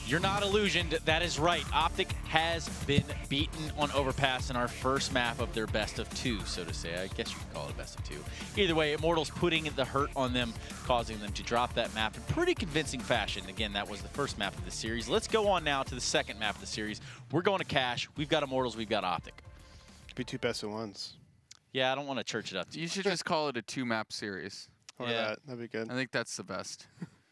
You're not illusioned. That is right. OpTic has been beaten on Overpass in our first map of their best of two, so to say. I guess you could call it a best of two. Either way, Immortals putting the hurt on them, causing them to drop that map in pretty convincing fashion. Again, that was the first map of the series. Let's go on now to the second map of the series. We're going to Cash. We've got Immortals. We've got OpTic. Could be two best of ones. Yeah, I don't want to church it up. You should just call it a 2-map series. Or Yeah. that'd be good. I think that's the best.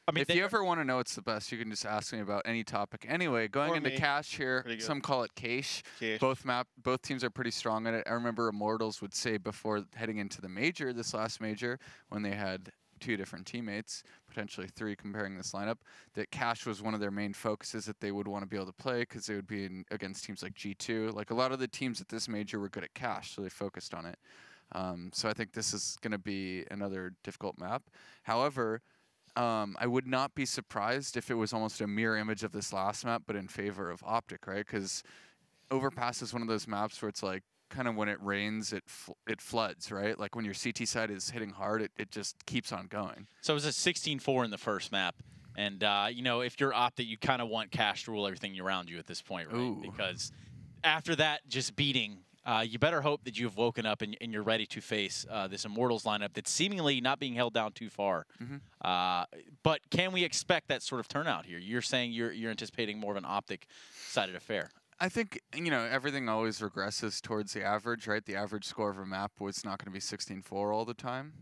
I mean, if you ever want to know what's the best, you can just ask me about any topic. Anyway, going into Cash here, some call it Cache. Both teams are pretty strong at it. I remember Immortals would say before heading into the major, this last major, when they had 2 different teammates, potentially 3 comparing this lineup, that Cash was one of their main focuses that they would want to be able to play because they would be against teams like G2. Like a lot of the teams at this major were good at Cash, so they focused on it. So I think this is going to be another difficult map. However, I would not be surprised if it was almost a mirror image of this last map, but in favor of OpTic, right? Because Overpass is one of those maps where it's like, kind of when it rains, it floods, right? Like when your CT side is hitting hard, it just keeps on going. So it was a 16-4 in the first map. And, you know, if you're OpTic, you kind of want Cash to rule everything around you at this point, right? Ooh. Because after that just beating, you better hope that you've woken up and you're ready to face this Immortals lineup that's seemingly not being held down too far. But can we expect that sort of turnout here? You're saying you're anticipating more of an OpTic-sided affair. I think, you know, everything always regresses towards the average, right? The average score of a map was not going to be 16-4 all the time.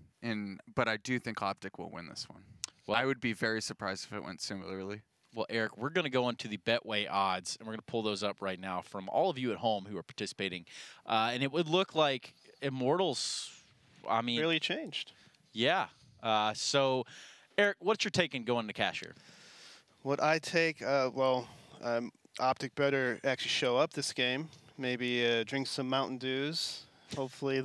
But I do think OpTic will win this one. Well, I would be very surprised if it went similarly. Well, Eric, we're going to go into the Betway odds, and we're going to pull those up right now from all of you at home who are participating. And it would look like Immortals, I mean... really changed. Yeah. So, Eric, what's your take in going to Cash here? What I take, well, OpTic better actually show up this game. Maybe drink some Mountain Dews. Hopefully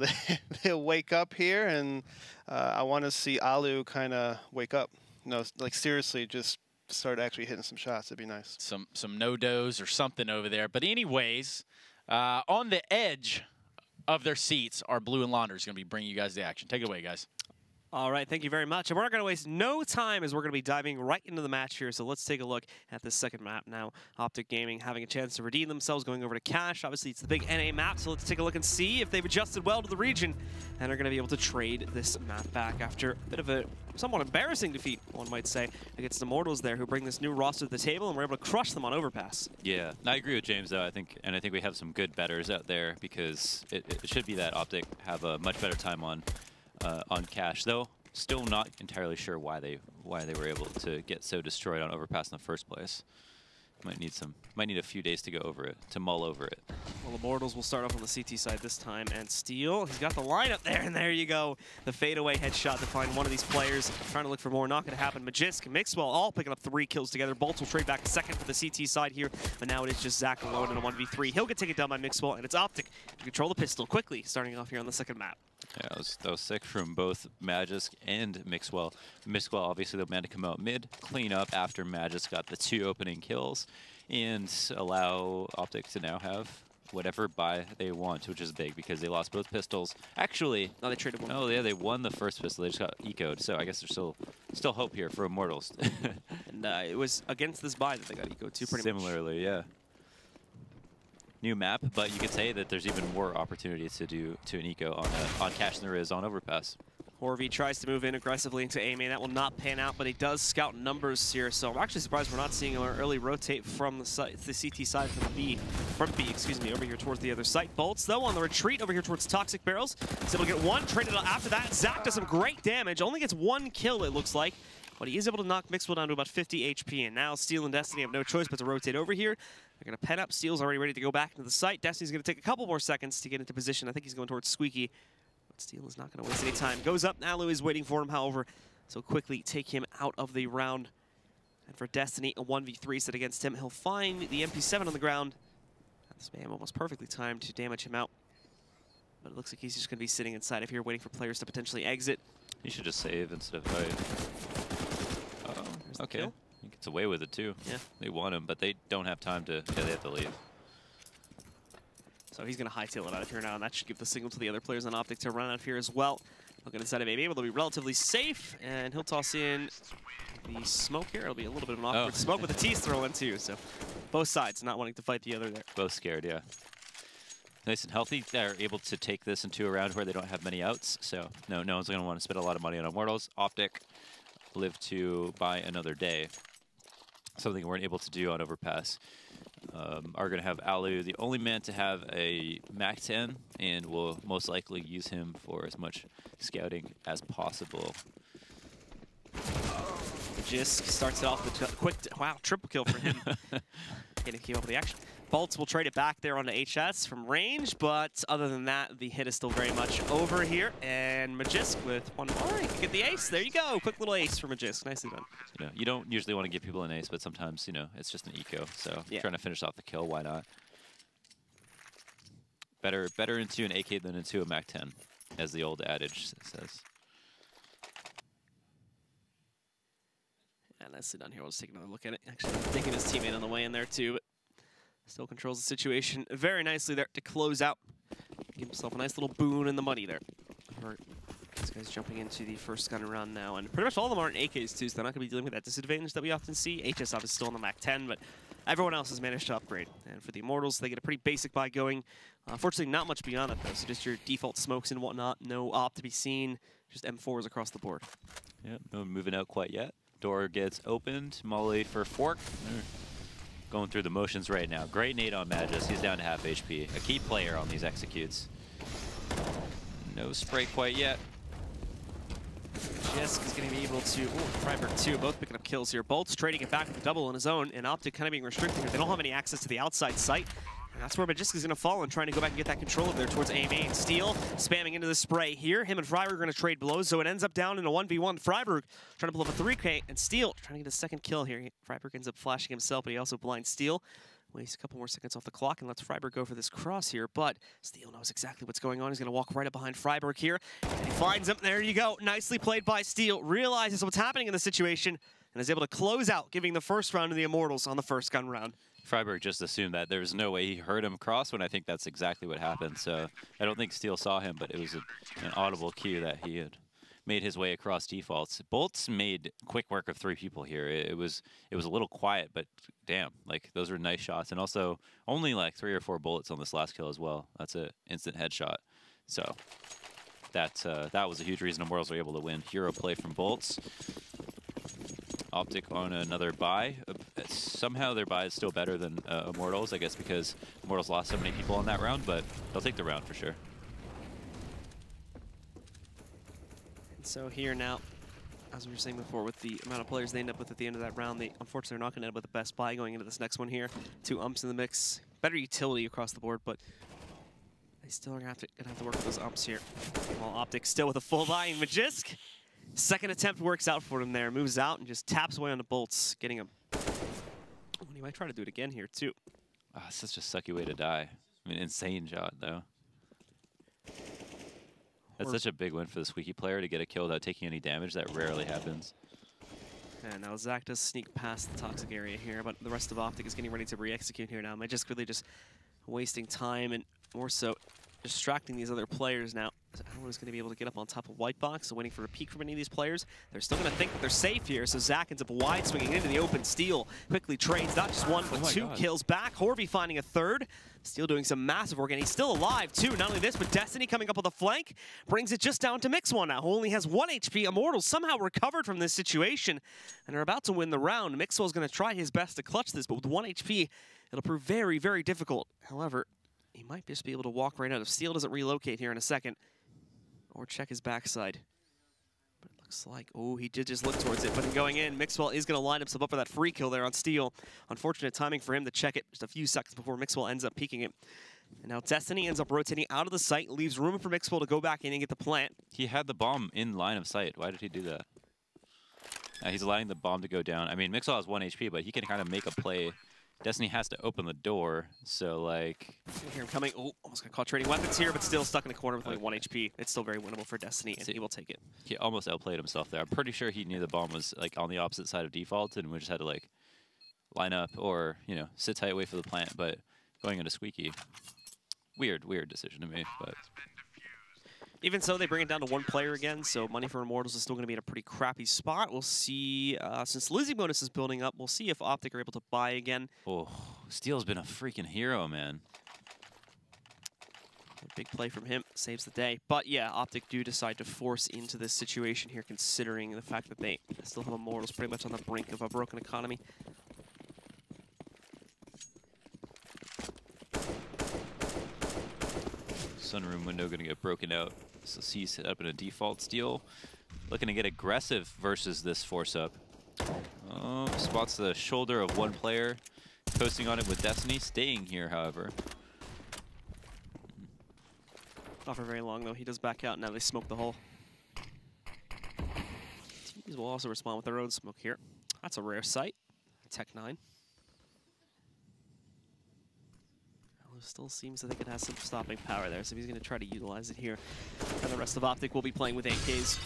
they'll wake up here, and I want to see Alu kind of wake up. No, like seriously, just start actually hitting some shots. It'd be nice. Some no-dos or something over there. But anyways, on the edge of their seats, our Blue and Launders going to be bringing you guys the action. Take it away, guys. All right, thank you very much. And we're not going to waste no time as we're going to be diving right into the match here. So let's take a look at this second map now. OpTic Gaming having a chance to redeem themselves, going over to Cash. Obviously, it's the big NA map, so let's take a look and see if they've adjusted well to the region and are going to be able to trade this map back after a bit of a somewhat embarrassing defeat, one might say, against the Immortals there, who bring this new roster to the table, and we're able to crush them on Overpass. Yeah, I agree with James, though. I think we have some good bettors out there because it should be that OpTic have a much better time on Cash, though. Still not entirely sure why they were able to get so destroyed on Overpass in the first place. Might need a few days to go over it, to mull over it. Well, Immortals will start off on the CT side this time, and Steel, he's got the lineup there, and there you go. The fadeaway headshot to find one of these players. Trying to look for more, not going to happen. Magisk and Mixwell all picking up 3 kills together. Bolts will trade back a second for the CT side here, but now it is just Zach alone in a 1v3. He'll get taken down by Mixwell, and it's OpTic to control the pistol quickly, starting off here on the second map. Yeah, that was sick from both Magisk and Mixwell. Mixwell, obviously, the man to come out mid, clean up after Magisk got the 2 opening kills, and allow OpTic to now have whatever buy they want, which is big because they lost both pistols. Actually, no, they traded one. Oh yeah, they won the first pistol. They just got ecoed, so I guess there's still hope here for Immortals. And it was against this buy that they got ecoed too, pretty much. Similarly, yeah. New map, but you could say that there's even more opportunities to do an eco on Cash than there is on Overpass. Horvey tries to move in aggressively into A main. That will not pan out, but he does scout numbers here. So I'm actually surprised we're not seeing an early rotate from the CT side from B, excuse me, over here towards the other site. Bolts, though, on the retreat over here towards Toxic Barrels. So he'll get 1 traded after that. Zach does some great damage. Only gets 1 kill, it looks like. But he is able to knock Mixwell down to about 50 HP. And now Steel and Destiny have no choice but to rotate over here. They're going to pen up. Steel's already ready to go back into the site. Destiny's going to take a couple more seconds to get into position. I think he's going towards Squeaky. Steel is not going to waste any time. Goes up. Alu is waiting for him, however, so quickly take him out of the round. And for Destiny, a 1v3 set against him. He'll find the MP7 on the ground. This man almost perfectly timed to damage him out. But it looks like he's just going to be sitting inside of here waiting for players to potentially exit. He should just save instead of fight. Uh-oh. Okay. Kill. He gets away with it, too. Yeah. They want him, but they don't have time to... Yeah, they have to leave. So he's going to hightail it out of here now, and that should give the signal to the other players on OpTic to run out of here as well. Looking inside of A, able to be relatively safe, and he'll toss in the smoke here. It'll be a little bit of an awkward smoke with the T's throw in too. So both sides not wanting to fight the other there. Both scared, yeah. Nice and healthy. They're able to take this into a round where they don't have many outs. So no one's going to want to spend a lot of money on Immortals. OpTic live to buy another day. Something we weren't able to do on Overpass. Are going to have Alu, the only man to have a Mac 10, and will most likely use him for as much scouting as possible. Jisk starts it off with a quick, wow, triple kill for him. Getting to keep up with the action. Bolts will trade it back there onto HS from range, but other than that, the hit is still very much over here. And Magisk with one more, he can get the ace. There you go, quick little ace for Magisk, nicely done. You know, you don't usually want to give people an ace, but sometimes, you know, it's just an eco. So trying to finish off the kill, why not? Better into an AK than into a Mac 10, as the old adage says. Yeah, nicely done here. We'll just take another look at it. Actually, taking his teammate on the way in there too, but still controls the situation very nicely there to close out. Give himself a nice little boon in the money there. This guy's jumping into the first gun round now, and pretty much all of them aren't AKs too, so they're not going to be dealing with that disadvantage that we often see. HS obviously still on the Mac 10, but everyone else has managed to upgrade. And for the Immortals, they get a pretty basic buy going. Unfortunately, not much beyond that though, so just your default smokes and whatnot. No op to be seen, just M4s across the board. Yeah, no moving out quite yet. Door gets opened. Molly for fork. Going through the motions right now. Great nade on Magus. He's down to half HP. A key player on these executes. No spray quite yet. Jisk is going to be able to... Freiburg too, both picking up kills here. Bolt's trading it back with the double on his own, and OpTic kind of being restricted here. They don't have any access to the outside site. And that's where Magisk is going to fall and trying to go back and get that control over there towards A main. Steel spamming into the spray here. Him and Freiburg are going to trade blows, so it ends up down in a 1v1. Freiburg trying to pull up a 3K, and Steel trying to get a second kill here. Freiburg ends up flashing himself, but he also blinds Steel. Wastes a couple more seconds off the clock and lets Freiburg go for this cross here, but Steel knows exactly what's going on. He's going to walk right up behind Freiburg here, and he finds him. There you go. Nicely played by Steel. Realizes what's happening in the situation and is able to close out, giving the first round to the Immortals on the first gun round. Freiburg just assumed that there was no way he heard him cross, when I think that's exactly what happened. So I don't think Steel saw him, but it was an audible cue that he had made his way across defaults. Bolts made quick work of 3 people here. It was a little quiet, but damn, like those were nice shots. And also only like 3 or 4 bullets on this last kill as well. That's an instant headshot. So that was a huge reason Immortals were able to win. Hero play from Bolts. OpTic on another buy. Somehow their buy is still better than Immortals, I guess because Immortals lost so many people on that round, but they'll take the round for sure. And so here now, as we were saying before, with the amount of players they end up with at the end of that round, they unfortunately are not going to end up with the best buy going into this next one here. 2 umps in the mix. Better utility across the board, but they still are going to have to work with those umps here. While OpTic still with a full buy in Magisk. Second attempt works out for him there. Moves out and just taps away on the bolts, getting him. Oh, and he might try to do it again here, too. Oh, such a sucky way to die. I mean, insane shot, though. That's such a big win for the Squeaky player to get a kill without taking any damage. That rarely happens. And now Zach does sneak past the toxic area here, but the rest of OpTic is getting ready to re-execute here now. Magisk really just wasting time and more so distracting these other players now. Everyone's going to be able to get up on top of White Box, so waiting for a peek from any of these players. They're still going to think that they're safe here, so Zach ends up wide swinging into the open. Steel quickly trades not just 1, but 2 kills back. Horby finding a 3rd. Steel doing some massive work, and he's still alive, too. Not only this, but Destiny coming up with a flank brings it just down to Mix1 now, who only has 1 HP. Immortals somehow recovered from this situation and are about to win the round. Mixwell's going to try his best to clutch this, but with 1 HP, it'll prove very, very difficult. However, he might just be able to walk right out if Steel doesn't relocate here in a second. Or check his backside. But it looks like, oh, he did just look towards it. But going in, Mixwell is going to line himself up for that free kill there on Steel. Unfortunate timing for him to check it just a few seconds before Mixwell ends up peeking it. And now Destiny ends up rotating out of the site, leaves room for Mixwell to go back in and get the plant. He had the bomb in line of sight. Why did he do that? He's allowing the bomb to go down. I mean, Mixwell has 1 HP, but he can kind of make a play. Destiny has to open the door, so like... Hear him coming. Oh, almost got caught trading weapons here, but still stuck in the corner with only 1 HP. It's still very winnable for Destiny, and he will take it. He almost outplayed himself there. I'm pretty sure he knew the bomb was like on the opposite side of default, and we just had to like line up or, you know, sit tight, wait for the plant, but going into Squeaky. Weird decision to me, but... Even so, they bring it down to 1 player again, so money for Immortals is still going to be in a pretty crappy spot. We'll see, since losing bonus is building up, we'll see if OpTic are able to buy again. Oh, Steel's been a freaking hero, man. A big play from him, saves the day. But yeah, OpTic do decide to force into this situation here, considering the fact that they still have Immortals pretty much on the brink of a broken economy. Sunroom window going to get broken out. So C set up in a default steal. Looking to get aggressive versus this force up. Oh, spots the shoulder of 1 player. Coasting on it with Destiny. Staying here, however. Not for very long, though. He does back out. Now they smoke the hole. Teams will also respond with their own smoke here. That's a rare sight. Tech 9. Still seems that they could have some stopping power there, so he's going to try to utilize it here. And the rest of OpTic will be playing with AKs.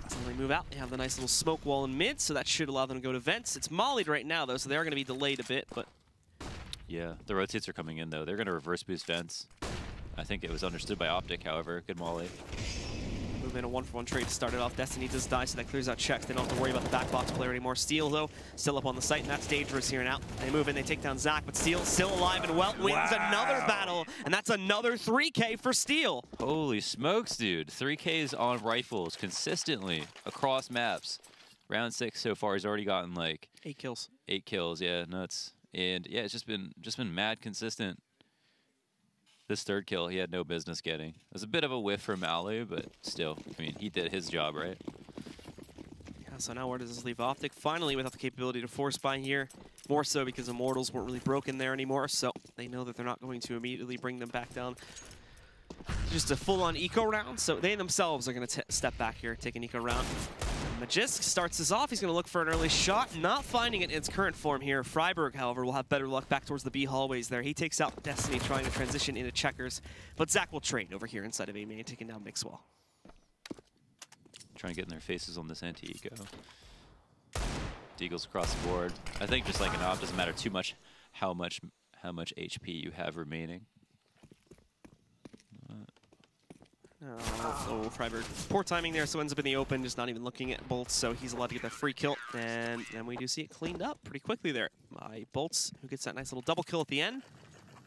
So they move out. They have the nice little smoke wall in mid, so that should allow them to go to vents. It's mollied right now, though, so they are going to be delayed a bit, but... Yeah, the rotates are coming in, though. They're going to reverse boost vents. I think it was understood by OpTic, however. Good molly. Move in a 1-for-1 trade to start it off. Destiny does die, so that clears out checks. They don't have to worry about the back box player anymore. Steel, though, still up on the site, and that's dangerous here and out. They move in, they take down Zach, but Steel still alive and well, wins another battle, and that's another 3K for Steel. Holy smokes, dude. 3Ks on rifles consistently across maps. Round 6 so far, he's already gotten like 8 kills. 8 kills, yeah, nuts. And yeah, it's just been mad consistent. This 3rd kill, he had no business getting. It was a bit of a whiff from Ali, but still, I mean, he did his job, right? Yeah, so now where does this leave OpTic? Finally, without the capability to force buy here. More so because Immortals weren't really broken there anymore, so they know that they're not going to immediately bring them back down. Just a full-on eco round, so they themselves are going to step back here, take an eco round. Magisk starts us off. He's going to look for an early shot, not finding it in its current form here. Freiburg, however, will have better luck back towards the B hallways there. He takes out Destiny, trying to transition into checkers, but Zach will trade over here inside of A main, taking down Mixwell. Trying to get in their faces on this anti-eco. Deagles across the board. I think just like an op, doesn't matter too much how much HP you have remaining. Oh, Freiburg. Poor timing there, so ends up in the open, just not even looking at Bolts, so he's allowed to get that free kill. And then we do see it cleaned up pretty quickly there by Bolts, who gets that nice little double kill at the end.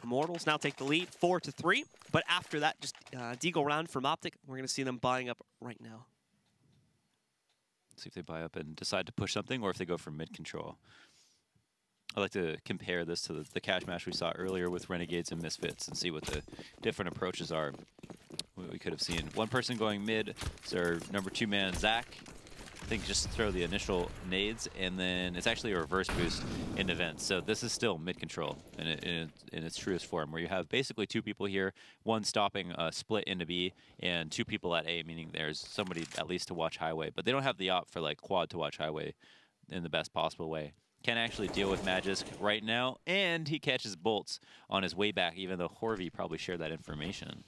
Immortals now take the lead, 4-3. But after that, just Deagle round from OpTic. We're going to see them buying up right now. See if they buy up and decide to push something, or if they go for mid-control. I like to compare this to the cash match we saw earlier with Renegades and Misfits and see what the different approaches are. We could have seen one person going mid, so our number 2 man, Zach. I think just throw the initial nades, and then it's actually a reverse boost in events. So this is still mid-control in its truest form, where you have basically 2 people here, one stopping a split into B, and 2 people at A, meaning there's somebody at least to watch highway. But they don't have the op for like quad to watch highway in the best possible way. Can actually deal with Magisk right now, and he catches Bolts on his way back, even though Horvey probably shared that information.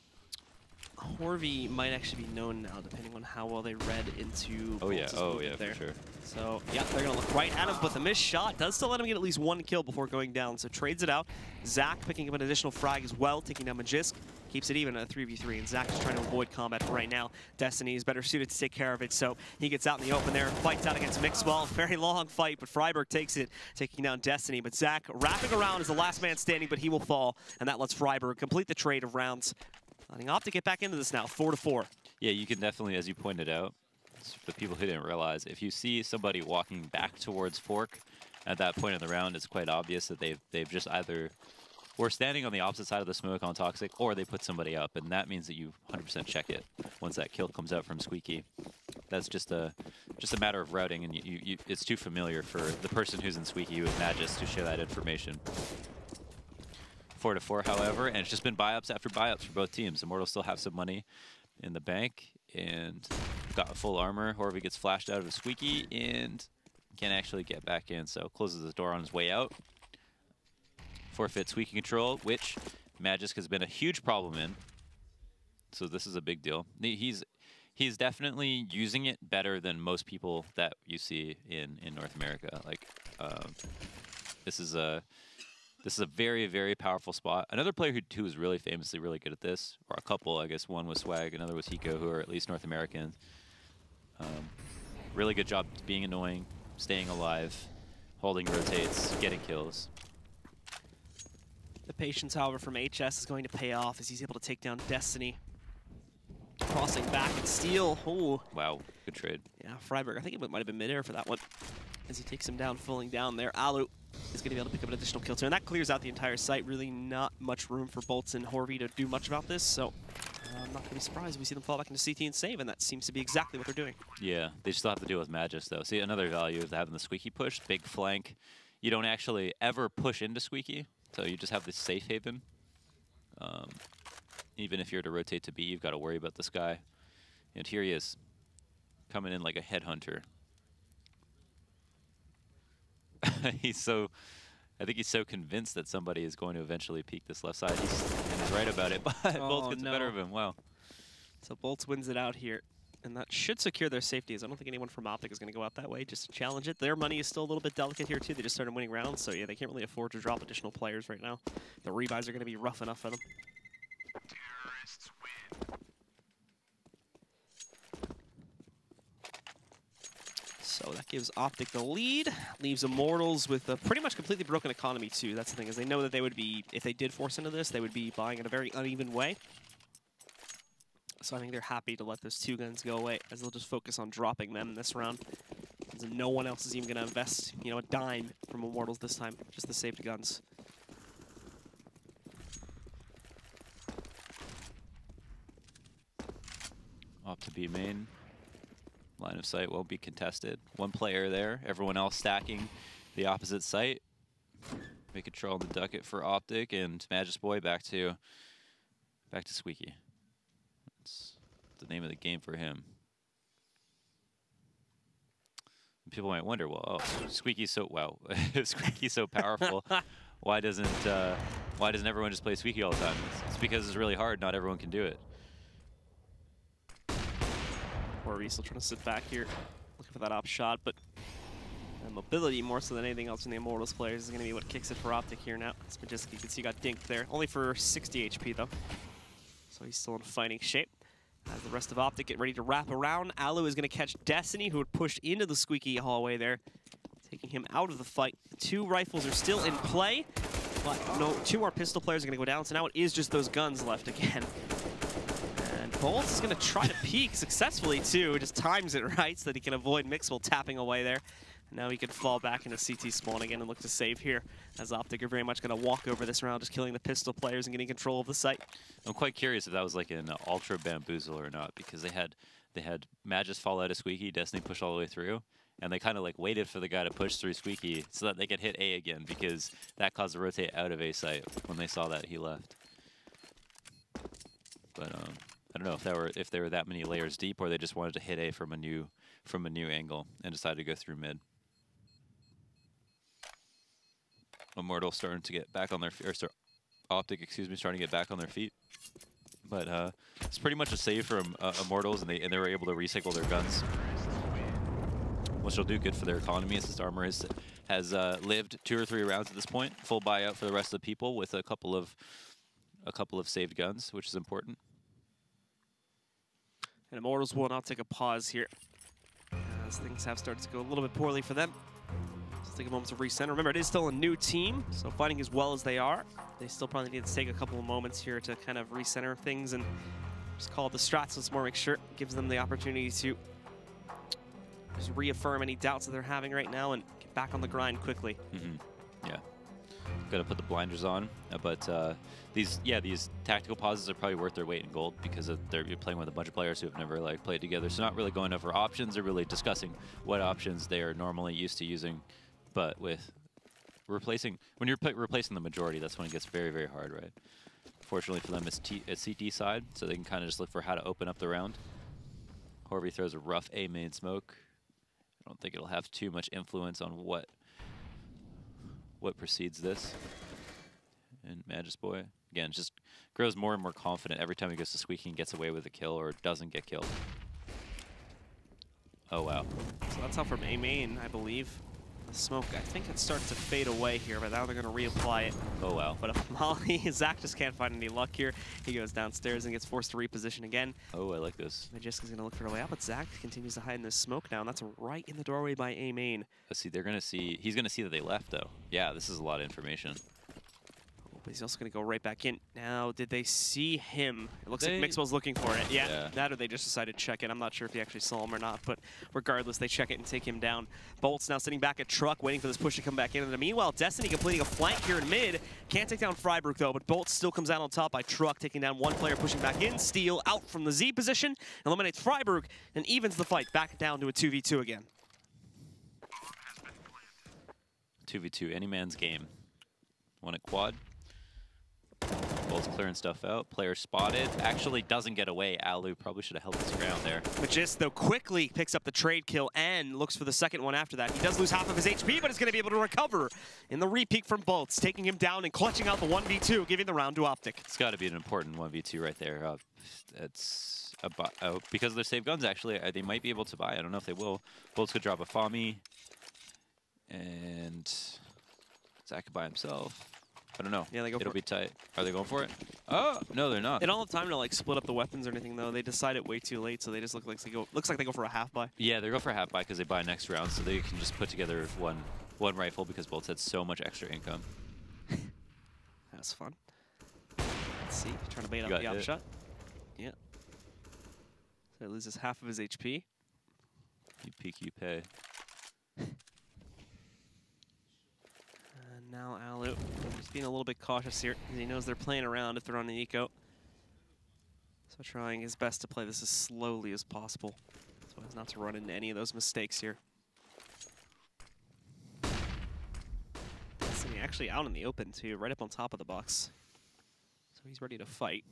Horvey might actually be known now, depending on how well they read into Bolts' movement there. For sure. So, yeah, they're going to look right at him, but the missed shot does still let him get at least 1 kill before going down, so trades it out. Zach picking up an additional frag as well, taking down Magisk. Keeps it even at a 3v3, and Zach is trying to avoid combat right now. Destiny is better suited to take care of it, so he gets out in the open there, fights out against Mixwell. Very long fight, but Freiburg takes it, taking down Destiny. But Zach wrapping around is the last man standing, but he will fall, and that lets Freiburg complete the trade of rounds. Letting OpTic get back into this now, 4-4. Yeah, you can definitely, as you pointed out, for people who didn't realize, if you see somebody walking back towards Fork at that point in the round, it's quite obvious that they've just either were standing on the opposite side of the smoke on Toxic, or they put somebody up, and that means that you 100% check it once that kill comes out from Squeaky. That's just a matter of routing, and it's too familiar for the person who's in Squeaky with Magis to share that information. 4-4, however, and it's just been buy-ups after buy-ups for both teams. Immortals still have some money in the bank, and got full armor. Horvey gets flashed out of a Squeaky, and can't actually get back in, so closes the door on his way out. Forfeit Squeaky control, which Magisk has been a huge problem in. So this is a big deal. He's definitely using it better than most people that you see in North America. Like, this is a This is a very, very powerful spot. Another player who is really famously really good at this, or a couple, I guess. One was Swag, another was Hiko, who are at least North American. Really good job being annoying, staying alive, holding rotates, getting kills. The patience, however, from HS is going to pay off as he's able to take down Destiny. Crossing back and steal. Oh. Wow, good trade. Yeah, Freiberg, I think it might have been midair for that one. As he takes him down, falling down there. Alu is going to be able to pick up an additional kill too. And that clears out the entire site. Really not much room for Boltz and Horvey to do much about this. So I'm not going to be surprised if we see them fall back into CT and save. And that seems to be exactly what they're doing. Yeah, they still have to deal with Magus, though. See, another value of having the Squeaky push, big flank. You don't actually ever push into Squeaky, so you just have this safe haven. Even if you're to rotate to B, you've got to worry about this guy. And here he is, coming in like a headhunter. I think he's so convinced that somebody is going to eventually peek this left side. He's right about it, but Boltz gets the better of him. Wow. So Boltz wins it out here, and that should secure their safety, as I don't think anyone from OpTic is going to go out that way just to challenge it. Their money is still a little bit delicate here, too. They just started winning rounds, so yeah, they can't really afford to drop additional players right now. The rebuys are going to be rough enough for them. So that gives OpTic the lead, leaves Immortals with a pretty much completely broken economy too. That's the thing, is they know that they would be, if they did force into this, they would be buying in a very uneven way. So I think they're happy to let those two guns go away, as they'll just focus on dropping them this round. As no one else is even going to invest, you know, a dime from Immortals this time, just the saved guns. Off to B main. Line of sight won't be contested. One player there, everyone else stacking the opposite site. Make control on the ducket for OpTic, and Magus Boy back to Squeaky. That's the name of the game for him. People might wonder, well, oh, Squeaky's so Squeaky's so powerful. Why doesn't everyone just play Squeaky all the time? It's because it's really hard. Not everyone can do it. Horvey still trying to sit back here, looking for that op shot, but mobility more so than anything else in the Immortals players is going to be what kicks it for OpTic here now. Majestic, you can see, got dinked there, only for 60 HP though, so he's still in fighting shape. As the rest of OpTic get ready to wrap around, Alu is going to catch Destiny, who would push into the Squeaky hallway there, taking him out of the fight. The two rifles are still in play, but no, two more pistol players are going to go down, so now it is just those guns left again. Boltz is going to try to peek successfully, too. Just times it right so that he can avoid Mixwell tapping away there. And now he can fall back into CT spawn again and look to save here, as OpTic are very much going to walk over this round, just killing the pistol players and getting control of the site. I'm quite curious if that was like an ultra bamboozle or not, because they had Magus fall out of Squeaky, Destiny push all the way through, and they kind of like waited for the guy to push through Squeaky so that they could hit A again, because that caused the rotate out of A site when they saw that he left. But I don't know if they were that many layers deep, or they just wanted to hit A from a new angle and decided to go through mid. Immortal starting to get back on their feet, or OpTic, excuse me, starting to get back on their feet. But it's pretty much a save from Immortals, and they were able to recycle their guns, which will do good for their economy, as this armor has lived 2 or 3 rounds at this point. Full buyout for the rest of the people with a couple of saved guns, which is important. And Immortals will not take a pause here, as things have started to go a little bit poorly for them. Let's take a moment to recenter. Remember, it is still a new team, so fighting as well as they are, they still probably need to take a couple of moments here to kind of recenter things and just call the strats once more, make sure it gives them the opportunity to just reaffirm any doubts that they're having right now and get back on the grind quickly. Yeah. Got to put the blinders on, but these tactical pauses are probably worth their weight in gold, because you're playing with a bunch of players who have never like played together, so not really going over options or really discussing what options they are normally used to using. But with replacing the majority, that's when it gets very, very hard, right? Fortunately for them, it's CT side, so they can kind of just look for how to open up the round. Horvey throws a rough A main smoke. I don't think it'll have too much influence on what precedes this. And Magus Boy, again, just grows more and more confident every time he goes to Squeaky and gets away with a kill or doesn't get killed. Oh, wow. So that's out from A main, I believe. The smoke, I think it starts to fade away here, but now they're going to reapply it. Oh, wow. But Molly, Zach just can't find any luck here. He goes downstairs and gets forced to reposition again. Oh, I like this. Magiska's going to look for a way out, but Zach continues to hide in this smoke now, and that's right in the doorway by A main. Let's see, they're going to see, he's going to see that they left, though. Yeah, this is a lot of information. But he's also going to go right back in. Now, did they see him? It looks like Mixwell's looking for it. Yeah, that or they just decided to check it. I'm not sure if he actually saw him or not, but regardless, they check it and take him down. Bolt's now sitting back at truck, waiting for this push to come back in. And meanwhile, Destiny completing a flank here in mid. Can't take down Freiburg, though, but Bolt still comes out on top by truck, taking down one player, pushing back in. Steal out from the Z position, eliminates Freiburg, and evens the fight back down to a 2v2 again. 2v2, any man's game. Want a quad? Bolt's clearing stuff out. Player spotted. Actually doesn't get away. Alu probably should have held his ground there. Magist, though, quickly picks up the trade kill and looks for the second one after that. He does lose half of his HP, but is going to be able to recover in the repeat from Bolts, taking him down and clutching out the 1v2, giving the round to OpTic. It's got to be an important 1v2 right there. It's because of their save guns, actually. They might be able to buy. I don't know if they will. Bolts could drop a Fami. And Zach could buy himself. I don't know. Yeah, they go It'll be tight. Are they going for it? Oh, no, they're not. They don't have time to like split up the weapons or anything, though. They decide it way too late, so they just looks like they go for a half buy. Yeah, they go for a half buy because they buy next round, so they can just put together one rifle because Bolts had so much extra income. That's fun. Let's see, trying to bait out the op shot. Yeah. So he loses half of his HP. You peek, you pay. Now Alu just being a little bit cautious here. He knows they're playing around if they're on an eco. So trying his best to play this as slowly as possible, so as not to run into any of those mistakes here. Destiny actually out in the open too, right up on top of the box. So he's ready to fight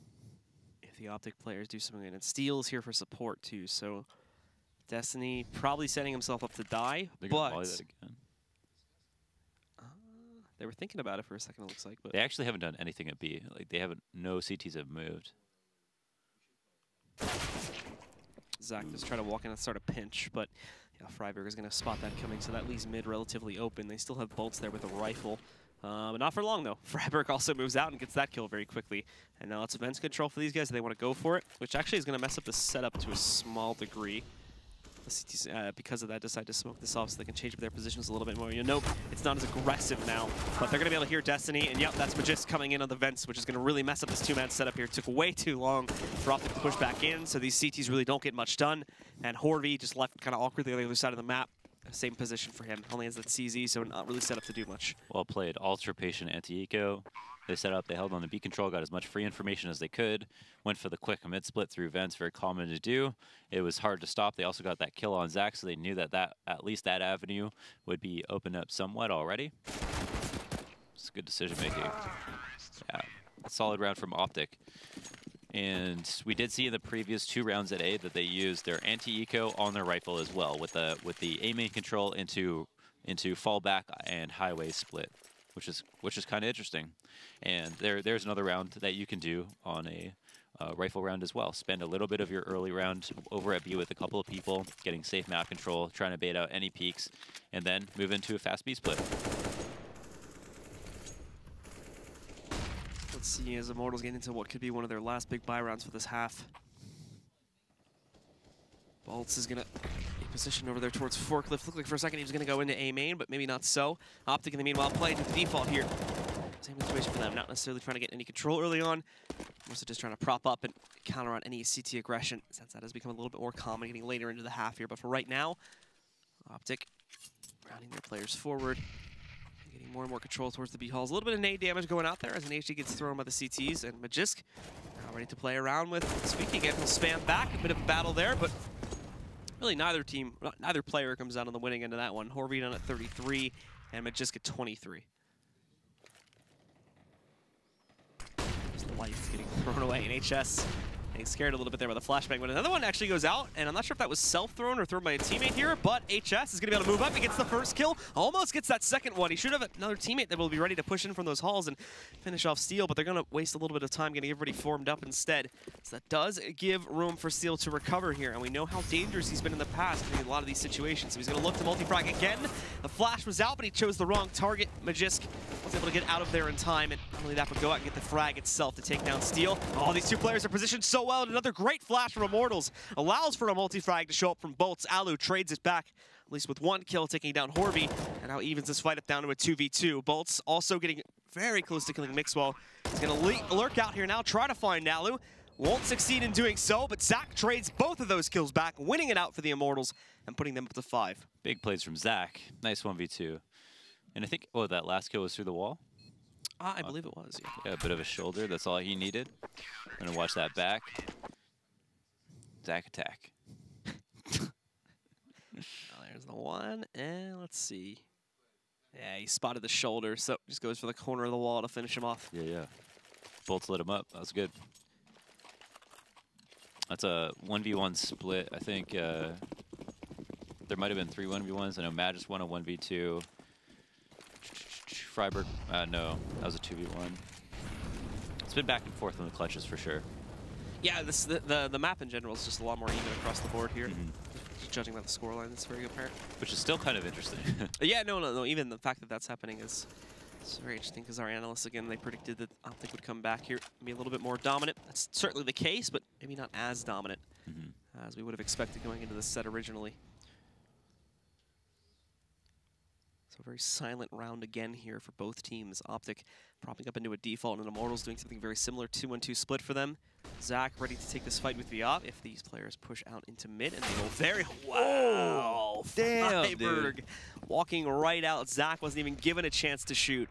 if the OpTic players do something. And Steel's here for support too, so Destiny probably setting himself up to die, They're gonna volley that again. They were thinking about it for a second, it looks like. But they actually haven't done anything at B. Like, they haven't, no CTs have moved. Zach just trying to walk in and start a pinch, but yeah, Freiburg is going to spot that coming, so that leaves mid relatively open. They still have Bolts there with a rifle. But not for long, though. Freiburg also moves out and gets that kill very quickly. And now it's events control for these guys. They want to go for it, which actually is going to mess up the setup to a small degree. The CTs, because of that, decide to smoke this off so they can change up their positions a little bit more. You know, it's not as aggressive now, but they're going to be able to hear Destiny. And yep, that's Magist coming in on the vents, which is going to really mess up this two-man setup here. It took way too long for OpTic to push back in, so these CTs really don't get much done. And Horvey just left kind of awkwardly on the other side of the map. Same position for him. Only has that CZ, so not really set up to do much. Well played. Ultra patient anti-eco. They set up, they held on the B control, got as much free information as they could, went for the quick mid-split through vents, very common to do. It was hard to stop. They also got that kill on Zach, so they knew that at least that avenue would be opened up somewhat already. It's good decision making. Yeah, a solid round from OpTic. And we did see in the previous 2 rounds at A that they used their anti-eco on their rifle as well, with the A main control into fallback and highway split, which is kind of interesting. And there's another round that you can do on a rifle round as well. Spend a little bit of your early round over at B with a couple of people, getting safe map control, trying to bait out any peaks, and then move into a fast B split. Let's see as Immortals get into what could be one of their last big buy rounds for this half. Bolts is going to be positioned over there towards Forklift. Looked like for a second he was going to go into A main, but maybe not so. OpTic in the meanwhile playing to the default here. Same situation for them, not necessarily trying to get any control early on. Also just trying to prop up and counter on any CT aggression, since that has become a little bit more common getting later into the half here. But for right now, OpTic rounding their players forward. Getting more and more control towards the B halls. A little bit of nade damage going out there as an HD gets thrown by the CTs, and Magisk now ready to play around with. Speaking of, he'll spam back. A bit of a battle there, but really neither player comes out on the winning end of that one. Horvey done at 33, and Magisk at 23. Just life getting thrown away in HS. Getting scared a little bit there by the flashbang, but another one actually goes out, and I'm not sure if that was self-thrown or thrown by a teammate here, but HS is going to be able to move up. He gets the first kill, almost gets that second one. He should have another teammate that will be ready to push in from those halls and finish off Steel, but they're going to waste a little bit of time getting everybody formed up instead. So that does give room for Steel to recover here, and we know how dangerous he's been in the past in a lot of these situations. So he's going to look to multi-frag again. The flash was out, but he chose the wrong target. Magisk was able to get out of there in time, and not only that, but go out and get the frag itself to take down Steel. Oh, these two players are positioned so well, and another great flash from Immortals allows for a multi-frag to show up from Bolts. Alu trades it back, at least with one kill, taking down Horby, and now evens this fight up down to a 2v2. Bolts also getting very close to killing Mixwell. He's going to lurk out here now, try to find Alu. Won't succeed in doing so, but Zach trades both of those kills back, winning it out for the Immortals and putting them up to 5. Big plays from Zach. Nice 1v2. And I think, oh, that last kill was through the wall? I believe it was, yeah. Yeah, a bit of a shoulder. That's all he needed. I'm going to watch that back. Zach attack. There's the one, and let's see. Yeah, he spotted the shoulder, so just goes for the corner of the wall to finish him off. Yeah. Bolts lit him up. That was good. That's a 1v1 split. I think there might have been 3 1v1s. I know Matt just won a 1v2. Freiburg, no, that was a 2v1. It's been back and forth on the clutches for sure. Yeah, the map in general is just a lot more even across the board here. Judging by the scoreline, that's very apparent. Which is still kind of interesting. Yeah, no. Even the fact that that's happening is very interesting because our analysts, again, they predicted that OpTic would come back here and be a little bit more dominant. That's certainly the case, but maybe not as dominant as we would have expected going into this set originally. So a very silent round again here for both teams. OpTic propping up into a default, and Immortals doing something very similar, 2-1-2 split for them. Zach ready to take this fight with Viop if these players push out into mid, and they go very... Wow! Damn, Freiburg dude. Walking right out. Zach wasn't even given a chance to shoot.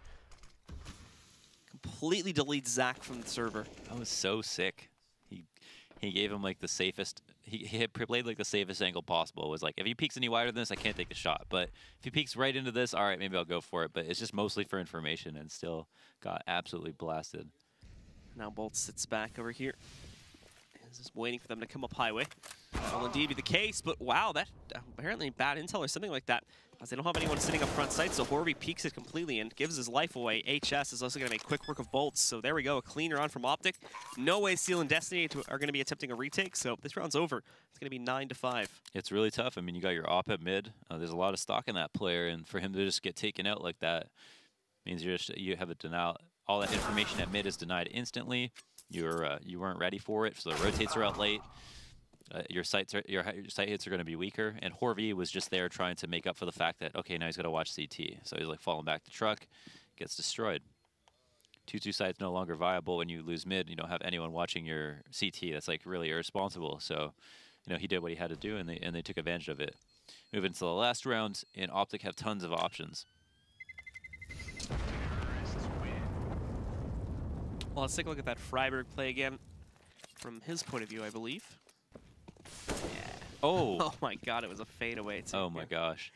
Completely deletes Zach from the server. That was so sick. He gave him like the safest... He had played like the safest angle possible. It was like, if he peeks any wider than this, I can't take the shot. But if he peeks right into this, all right, maybe I'll go for it. But it's just mostly for information, and still got absolutely blasted. Now Bolt sits back over here. He's just waiting for them to come up highway. That will indeed be the case, but wow, that apparently bad intel or something like that. As they don't have anyone sitting up front side, so Horby peeks it completely and gives his life away. HS is also going to make quick work of Bolts, so there we go, a clean round from OpTic. No way Steel and Destiny are going to be attempting a retake, so this round's over. It's going to be 9-5. It's really tough. I mean, you got your op at mid. There's a lot of stock in that player, and for him to just get taken out like that means you have a denial. All that information at mid is denied instantly. You weren't ready for it, so the rotates are out late. Your sight hits are going to be weaker, and Horvey was just there trying to make up for the fact that, okay, now he's got to watch CT. So he's like falling back the truck, gets destroyed. 2-2 sights no longer viable when you lose mid. You don't have anyone watching your CT. That's like really irresponsible. So, you know, he did what he had to do, and they took advantage of it. Move into the last round, and OpTic have tons of options. Well, let's take a look at that Freiburg play again from his point of view, I believe. Yeah. Oh my God, it was a fadeaway. Oh my gosh.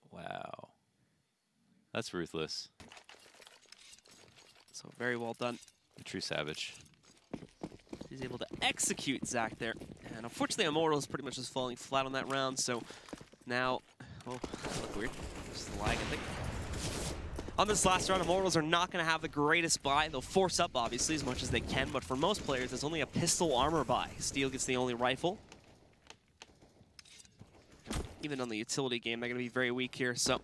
Wow. That's ruthless. So very well done. A true savage. He's able to execute Zach there. And unfortunately, Immortals pretty much just falling flat on that round. So now, oh, that looked weird. Just the lag, I think. On this last round, Immortals are not going to have the greatest buy. They'll force up, obviously, as much as they can, but for most players, it's only a pistol armor buy. Steel gets the only rifle. Even on the utility game, they're going to be very weak here, so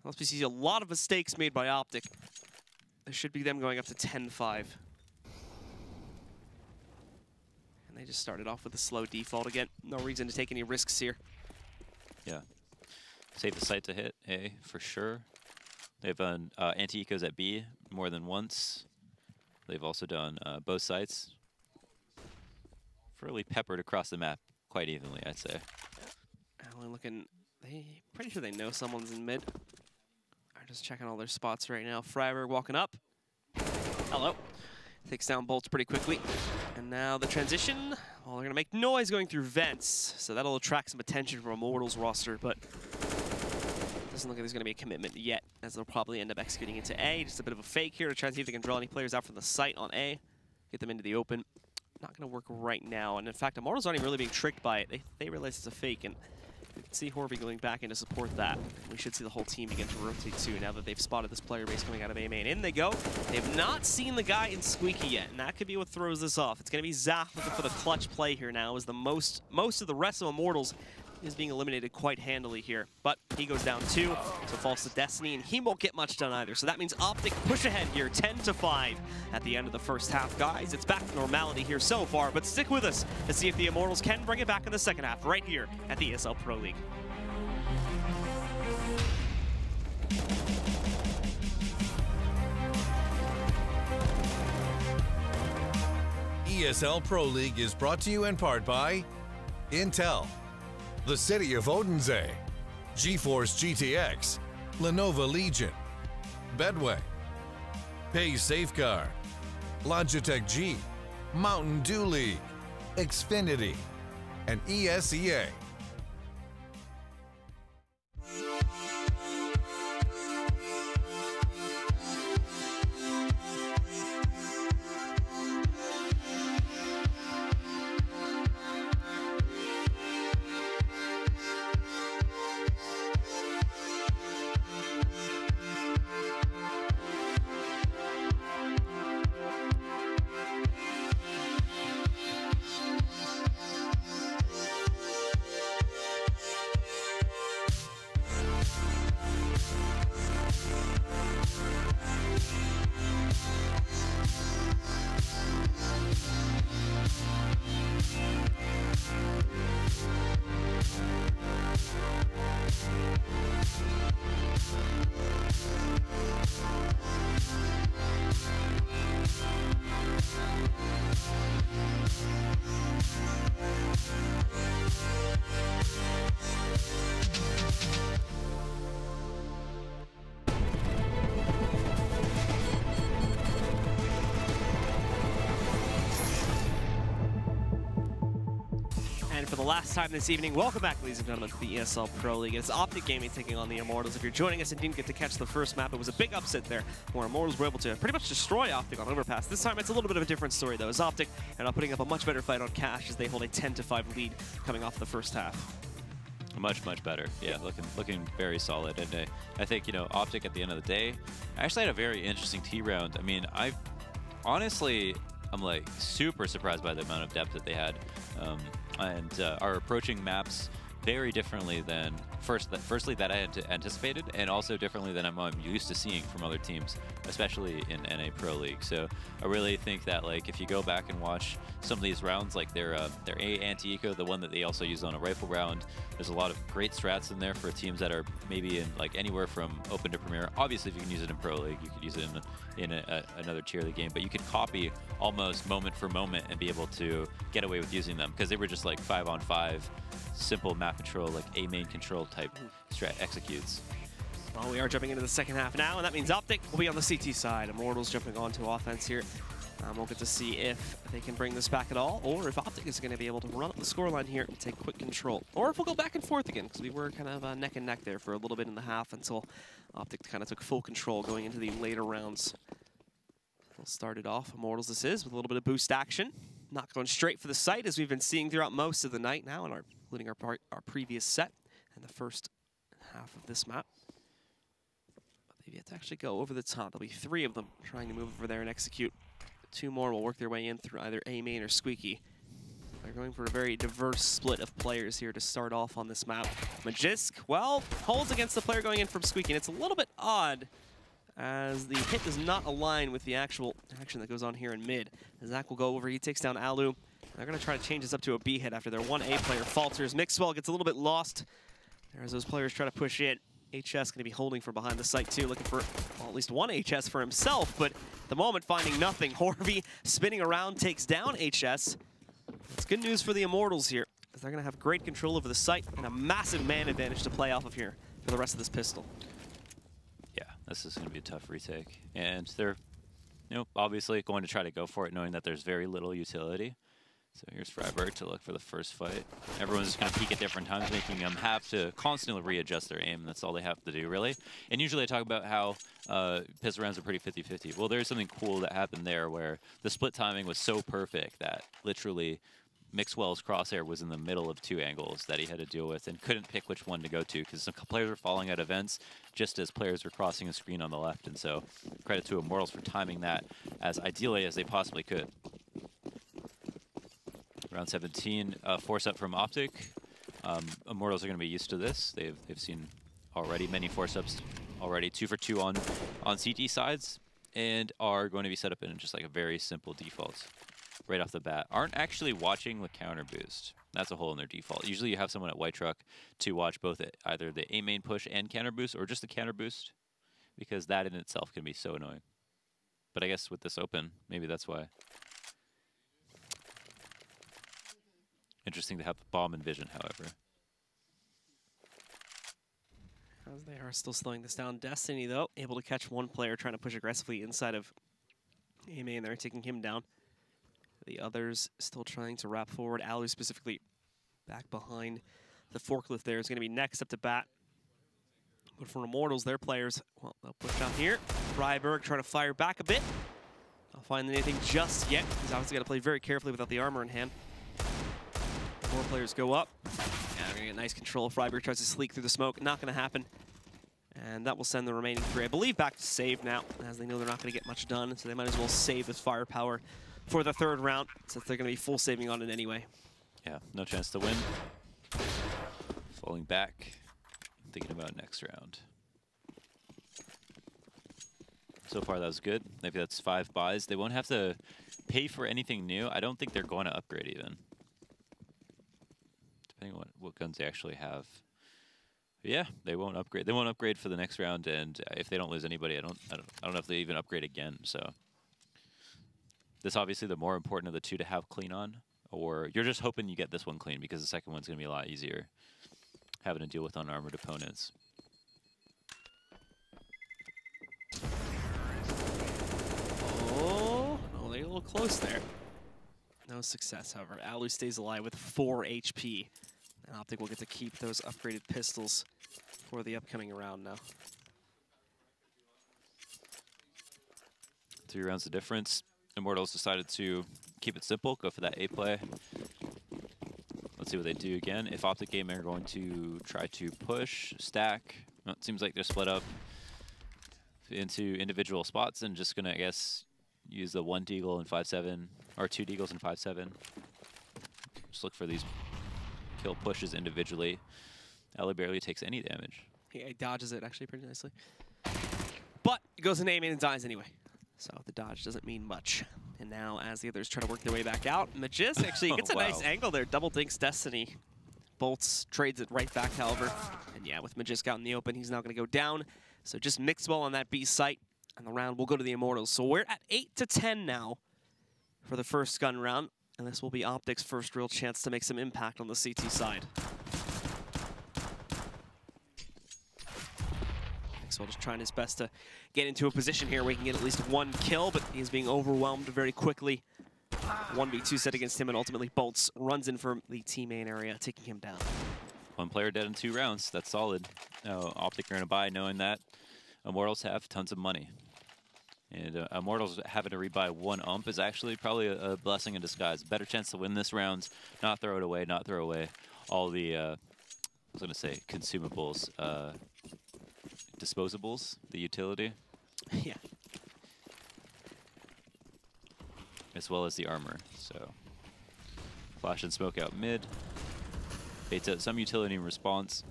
let's see a lot of mistakes made by OpTic. There should be them going up to 10-5. And they just started off with a slow default again. No reason to take any risks here. Yeah. Safest site to hit, A, for sure. They've done anti-ecos at B more than once. They've also done both sites. Fairly peppered across the map quite evenly, I'd say. Only looking, pretty sure they know someone's in mid. They're just checking all their spots right now. Freiburg walking up. Hello. Takes down Bolts pretty quickly. And now the transition. Well, they're going to make noise going through vents. So that'll attract some attention from Immortals roster, but doesn't look like there's going to be a commitment yet, as they'll probably end up executing into A. Just a bit of a fake here to try and see if they can draw any players out from the site on A, get them into the open. not going to work right now. And in fact, Immortals aren't even really being tricked by it. They realize it's a fake, and you can see Horby going back in to support that. We should see the whole team begin to rotate too now that they've spotted this player base coming out of A main. In they go. They've not seen the guy in Squeaky yet, and that could be what throws this off. It's going to be Zaf looking for the clutch play here now, as the most of the rest of Immortals is being eliminated quite handily here. But he goes down 2, so falls to Destiny, and he won't get much done either. So that means OpTic push ahead here, 10-5 at the end of the first half. Guys, it's back to normality here so far, but stick with us to see if the Immortals can bring it back in the second half, right here at the ESL Pro League. ESL Pro League is brought to you in part by Intel, the City of Odense, GeForce GTX, Lenovo Legion, Bedway, Pay Safeguard, Logitech G, Mountain Dew League, Xfinity, and ESEA. And for the last time this evening, welcome back, ladies and gentlemen, to the ESL Pro League. It's OpTic Gaming taking on the Immortals. If you're joining us and didn't get to catch the first map, it was a big upset there, where Immortals were able to pretty much destroy OpTic on Overpass. This time, it's a little bit of a different story, though, as OpTic are now putting up a much better fight on Cash as they hold a 10-5 lead coming off the first half. Much better. Yeah, looking very solid. And I think, you know, OpTic at the end of the day, actually had a very interesting T round. I mean, I'm like super surprised by the amount of depth that they had, and are approaching maps very differently than firstly that I had anticipated, and also differently than I'm used to seeing from other teams, especially in NA Pro League. So I really think that, like, if you go back and watch some of these rounds, like their A anti-eco, the one that they also used on a rifle round, there's a lot of great strats in there for teams that are maybe in like anywhere from open to premier. Obviously, if you can use it in Pro League, you could use it in another tier league game, but you could copy almost moment for moment and be able to get away with using them, because they were just like 5-on-5 simple map control, like A main control type strat executes. Well, we are jumping into the second half now, and that means OpTic will be on the CT side. Immortals jumping onto offense here. We'll get to see if they can bring this back at all, or if OpTic is going to be able to run up the scoreline here and take quick control. Or if we'll go back and forth again, because we were kind of neck and neck there for a little bit in the half until OpTic kind of took full control going into the later rounds. We'll start it off, Immortals this is, with a little bit of boost action. Not going straight for the site, as we've been seeing throughout most of the night now, including our previous set and the first half of this map. But they've yet to actually go over the top. There'll be 3 of them trying to move over there and execute. 2 more will work their way in through either A main or Squeaky. They're going for a very diverse split of players here to start off on this map. Magisk, well, holds against the player going in from Squeaky, and it's a little bit odd as the hit does not align with the actual action that goes on here in mid. Zach will go over, he takes down Alu. They're going to try to change this up to a B hit after their 1A player falters. Mixwell gets a little bit lost there as those players try to push in. HS going to be holding from behind the site too, looking for, well, at least 1 HS for himself, but at the moment finding nothing. Horby spinning around takes down HS. It's good news for the Immortals here, as they're going to have great control over the site and a massive man advantage to play off of here for the rest of this pistol. Yeah, this is going to be a tough retake, and they're, you know, obviously going to try to go for it, knowing that there's very little utility. So here's Freiburg to look for the first fight. Everyone's just going to peek at different times, making them have to constantly readjust their aim. That's all they have to do, really. And usually I talk about how pistol rounds are pretty 50-50. Well, there's something cool that happened there where the split timing was so perfect that literally Mixwell's crosshair was in the middle of 2 angles that he had to deal with and couldn't pick which one to go to because some players were falling out of vents just as players were crossing a screen on the left. And so credit to Immortals for timing that as ideally as they possibly could. Round 17, force up from OpTic. Immortals are going to be used to this. They've seen already many force ups already, 2 for 2 on CT sides, and are going to be set up in just like a very simple default right off the bat. Aren't actually watching the counter boost. That's a hole in their default. Usually you have someone at White Truck to watch both either the A main push and counter boost, or just the counter boost, because that in itself can be so annoying. But I guess with this open, maybe that's why. Interesting to have the bomb in vision, however. As they are still slowing this down. Destiny, though, able to catch one player trying to push aggressively inside of AMA, and they're taking him down. The others still trying to wrap forward. Alu specifically back behind the forklift there is going to be next up to bat. But for Immortals, their players, well, they'll push down here. Freiburg trying to fire back a bit. Not finding anything just yet. He's obviously got to play very carefully without the armor in hand. 4 players go up. Yeah, we're going to get nice control. Freiburg tries to sleek through the smoke. Not going to happen. And that will send the remaining 3, I believe, back to save now, as they know they're not going to get much done. So they might as well save this firepower for the 3rd round, since they're going to be full saving on it anyway. Yeah, no chance to win. Falling back. Thinking about next round. So far, that was good. Maybe that's 5 buys. They won't have to pay for anything new. I don't think they're going to upgrade even. Depending on what guns they actually have. But yeah, they won't upgrade. They won't upgrade for the next round, and if they don't lose anybody, I don't know if they even upgrade again. So this obviously the more important of the 2 to have clean on, or you're just hoping you get this one clean because the second one's going to be a lot easier having to deal with unarmored opponents. Oh, no, they're a little close there. No success, however. Alu stays alive with 4 HP. And OpTic will get to keep those upgraded pistols for the upcoming round now. 3 rounds of difference. Immortals decided to keep it simple, go for that A play. Let's see what they do again. If OpTic Gaming are going to try to push, stack, well, it seems like they're split up into individual spots and just gonna, I guess, use the 1 deagle and 5-7, or 2 deagles and 5-7. Just look for these kill pushes individually. Ellie barely takes any damage. He dodges it actually pretty nicely. But it goes in aim and dies anyway. So the dodge doesn't mean much. And now as the others try to work their way back out, Magis actually gets a nice angle there. Double dinks Destiny. Bolts trades it right back, however. And yeah, with Magisk out in the open, he's now going to go down. So just Mixwell on that B site. And the round will go to the Immortals. So we're at 8-10 now for the first gun round. And this will be OpTic's first real chance to make some impact on the CT side. Mixwell just trying his best to get into a position here where he can get at least 1 kill, but he's being overwhelmed very quickly. 1v2 set against him, and ultimately Bolts runs in for the T main area, taking him down. 1 player dead in 2 rounds. That's solid. Now, OpTic are going to buy knowing that Immortals have tons of money. And Immortals having to rebuy 1 ump is actually probably a blessing in disguise. Better chance to win this round, not throw it away, not throw away all the, I was going to say, consumables, disposables, the utility. Yeah. As well as the armor. So, flash and smoke out mid. Baits out some utility in response.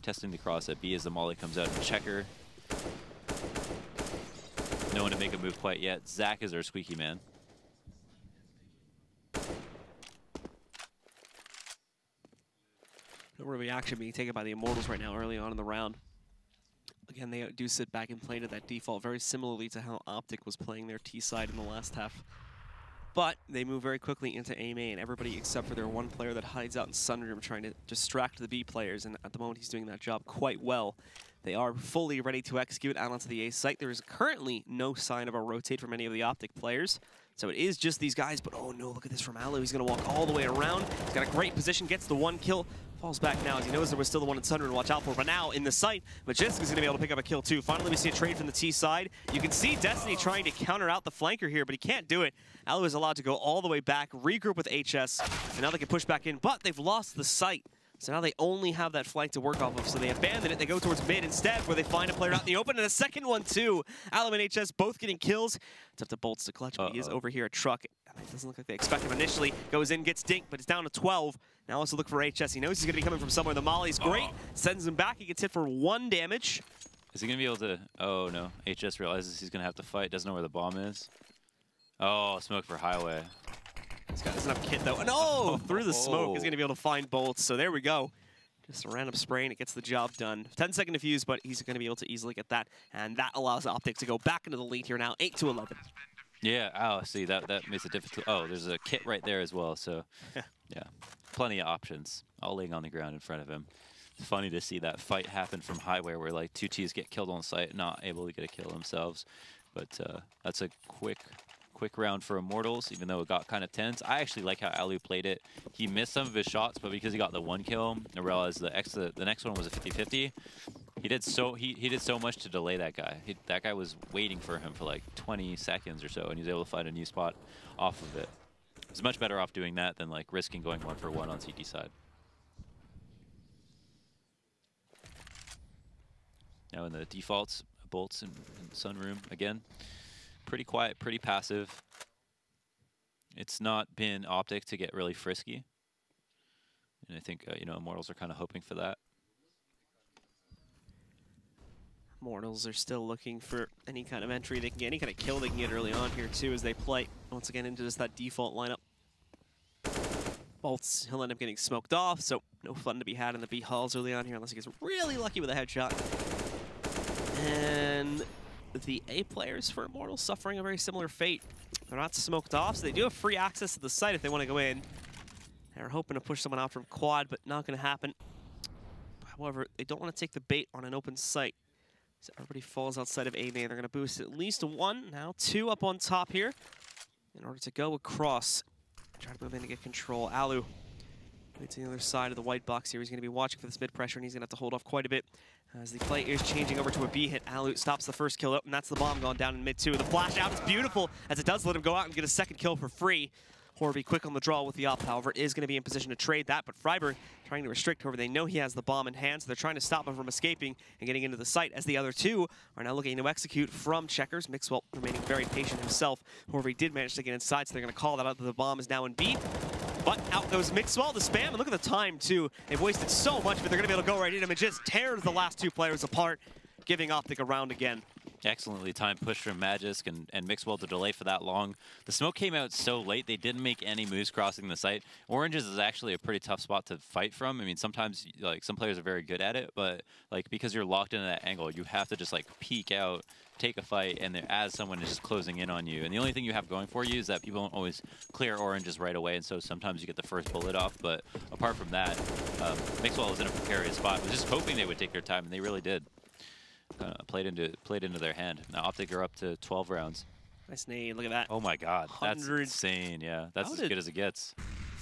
Testing the cross at B as the molly comes out and checker. No one to make a move quite yet. Zach is our squeaky man. No reaction being taken by the Immortals right now early on in the round. Again, they do sit back and play to that default very similarly to how OpTic was playing their T side in the last half. But they move very quickly into A main, everybody except for their one player that hides out in Sunroom trying to distract the B players, and at the moment he's doing that job quite well. They are fully ready to execute out onto the A site. There is currently no sign of a rotate from any of the OpTic players. So it is just these guys, but oh no, look at this from Alu. He's going to walk all the way around. He's got a great position, gets the 1 kill, falls back now as he knows there was still the one in Sunroom to watch out for. But now in the site, Majestic is going to be able to pick up a kill too. Finally, we see a trade from the T side. You can see Destiny trying to counter out the flanker here, but he can't do it. Alu is allowed to go all the way back, regroup with HS, and now they can push back in, but they've lost the site. So now they only have that flank to work off of, so they abandon it. They go towards mid instead, where they find a player out in the open, and a second one too. Alu and HS both getting kills. It's up to Bolts to clutch, but he is over here at Truck. It doesn't look like they expect him initially. Goes in, gets dinked, but it's down to 12. Now also look for HS. He knows he's going to be coming from somewhere. The Molly's great. Sends him back. He gets hit for 1 damage. Is he going to be able to... Oh, no. HS realizes he's going to have to fight. Doesn't know where the bomb is. Oh, smoke for Highway. This guy doesn't have a kit, though. No! Through the smoke, he's going to be able to find Bolts. So there we go. Just a random spray, and it gets the job done. 10-second defuse, but he's going to be able to easily get that. And that allows OpTic to go back into the lead here now, 8-11. Yeah, oh, see, that makes it difficult. Oh, there's a kit right there as well, so yeah, plenty of options. All laying on the ground in front of him. It's funny to see that fight happen from Highway where like 2 Ts get killed on site, not able to get a kill themselves. But that's a quick round for Immortals, even though it got kind of tense. I actually like how Alu played it. He missed some of his shots, but because he got the 1 kill, I realized the next one was a 50-50. He did so much to delay that guy. That guy was waiting for him for like 20 seconds or so, and he was able to find a new spot off of it. He's much better off doing that than like risking going 1-for-1 on CT side. Now in the defaults, Bolts in Sunroom again. Pretty quiet, pretty passive. It's not been OpTic to get really frisky, and I think you know, Immortals are kind of hoping for that. Immortals are still looking for any kind of entry they can get, any kind of kill they can get early on here too as they play once again into just that default lineup. Bolts, he'll end up getting smoked off, so no fun to be had in the B halls early on here unless he gets really lucky with a headshot. And the A players for Immortals suffering a very similar fate. They're not smoked off, so they do have free access to the site if they want to go in. They're hoping to push someone out from quad, but not going to happen. However, they don't want to take the bait on an open site. So everybody falls outside of A main. They're going to boost at least 1, now 2 up on top here in order to go across. Try to move in to get control. Alu to the other side of the white box here. He's going to be watching for this mid pressure, and he's going to have to hold off quite a bit as the play is changing over to a B hit. Alu stops the first kill up, and that's the bomb going down in mid 2. The flash out is beautiful as it does let him go out and get a second kill for free. Horby quick on the draw with the op, however, is going to be in position to trade that, but Freiburg trying to restrict. However, they know he has the bomb in hand, so they're trying to stop him from escaping and getting into the site, as the other 2 are now looking to execute from Checkers. Mixwell remaining very patient himself. Horby did manage to get inside, so they're going to call that out that the bomb is now in B. But out goes Mixwell, the spam, and look at the time, too. They've wasted so much, but they're going to be able to go right in him and just tears the last 2 players apart, giving OpTic a round again. Excellently timed push from Magisk and Mixwell to delay for that long. The smoke came out so late, they didn't make any moves crossing the site. Oranges is actually a pretty tough spot to fight from. I mean, sometimes like some players are very good at it, but like because you're locked into that angle, you have to just like peek out, take a fight, and then as someone is just closing in on you. And the only thing you have going for you is that people don't always clear oranges right away, and so sometimes you get the first bullet off. But apart from that, Mixwell was in a precarious spot. I was just hoping they would take their time, and they really did. Played into their hand. Now OpTic are up to 12 rounds. Nice nade, look at that. Oh my god, that's insane. Yeah, that's as good as it gets.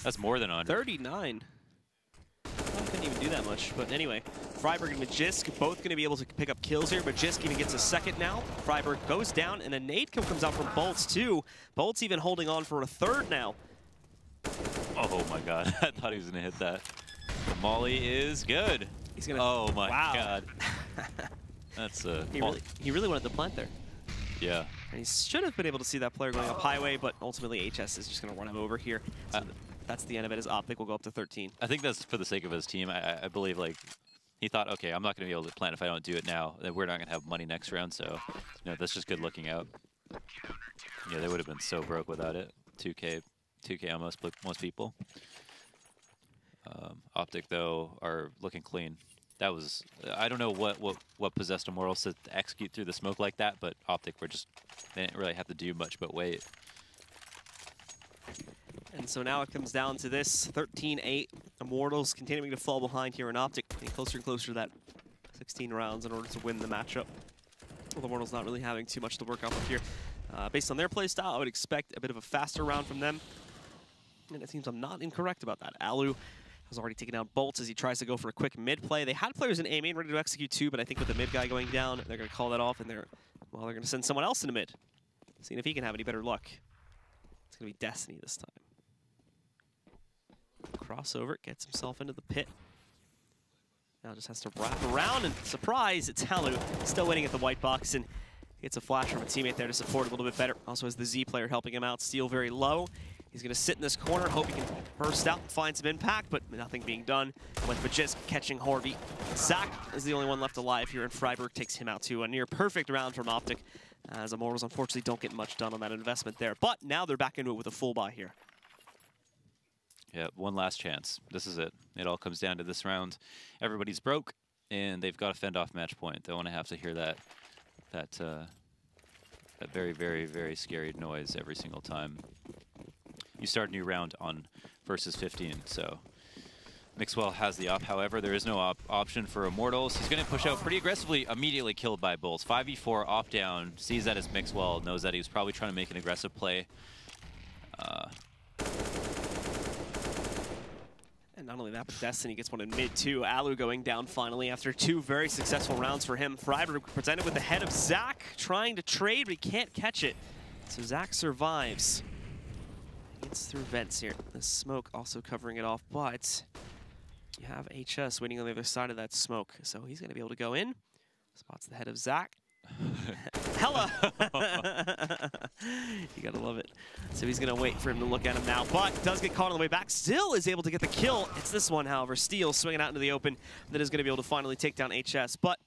That's more than 100. 39. I couldn't even do that much, but anyway. Freiburg and Magisk both going to be able to pick up kills here. Magisk even gets a second now. Freiburg goes down, and a nade kill comes out from Bolts too. Bolts even holding on for a 3rd now. Oh my god, I thought he was going to hit that. The Molly is good. He's gonna. Oh my god. That's he really wanted to plant there. Yeah. And he should have been able to see that player going up highway, but ultimately HS is just going to run him over here. So that's the end of it, as OpTic will go up to 13. I think that's for the sake of his team. I believe like he thought, okay, I'm not going to be able to plant if I don't do it now. Then we're not going to have money next round, so you know, that's just good looking out. Yeah, they would have been so broke without it. 2K on most people. OpTic though are looking clean. That was, I don't know what possessed Immortals to execute through the smoke like that, but OpTic they didn't really have to do much but wait. And so now it comes down to this 13-8. Immortals continuing to fall behind here in OpTic, getting closer and closer to that 16 rounds in order to win the matchup. Well, the Immortals not really having too much to work off of here. Based on their play style, I would expect a bit of a faster round from them. And it seems I'm not incorrect about that. Alu has already taken down Bolts as he tries to go for a quick mid play. They had players in A main ready to execute too, but I think with the mid guy going down, they're going to call that off, and they're going to send someone else into mid. Seeing if he can have any better luck. It's going to be Destiny this time. Crossover, gets himself into the pit. Now just has to wrap around, and surprise, it's Alu still waiting at the white box, and gets a flash from a teammate there to support a little bit better. Also has the Z player helping him out. Steel very low. He's going to sit in this corner, hope he can burst out and find some impact, but nothing being done with Majisk catching Horby. Zach is the only one left alive here, and Freiburg takes him out to a near perfect round from OpTic, as Immortals unfortunately don't get much done on that investment there. But now they're back into it with a full buy here. Yeah, one last chance. This is it. It all comes down to this round. Everybody's broke, and they've got to fend off match point. They want to have to hear that very, very, very scary noise every single time you start a new round on versus 15. So Mixwell has the op. However, there is no option for Immortals. He's going to push out pretty aggressively, immediately killed by Bolts. 5v4 off down, sees that as Mixwell, knows that he was probably trying to make an aggressive play. And not only that, but Destiny gets one in mid too. Alu going down finally after 2 very successful rounds for him. Freiburg presented with the head of Zach, trying to trade, but he can't catch it. So Zach survives. Gets through vents here. The smoke also covering it off, but you have HS waiting on the other side of that smoke. So he's going to be able to go in. Spots the head of Zach. Hella! You gotta love it. So he's gonna wait for him to look at him now, but does get caught on the way back. Still is able to get the kill. It's this one, however. Steel swinging out into the open. That is gonna be able to finally take down HS, but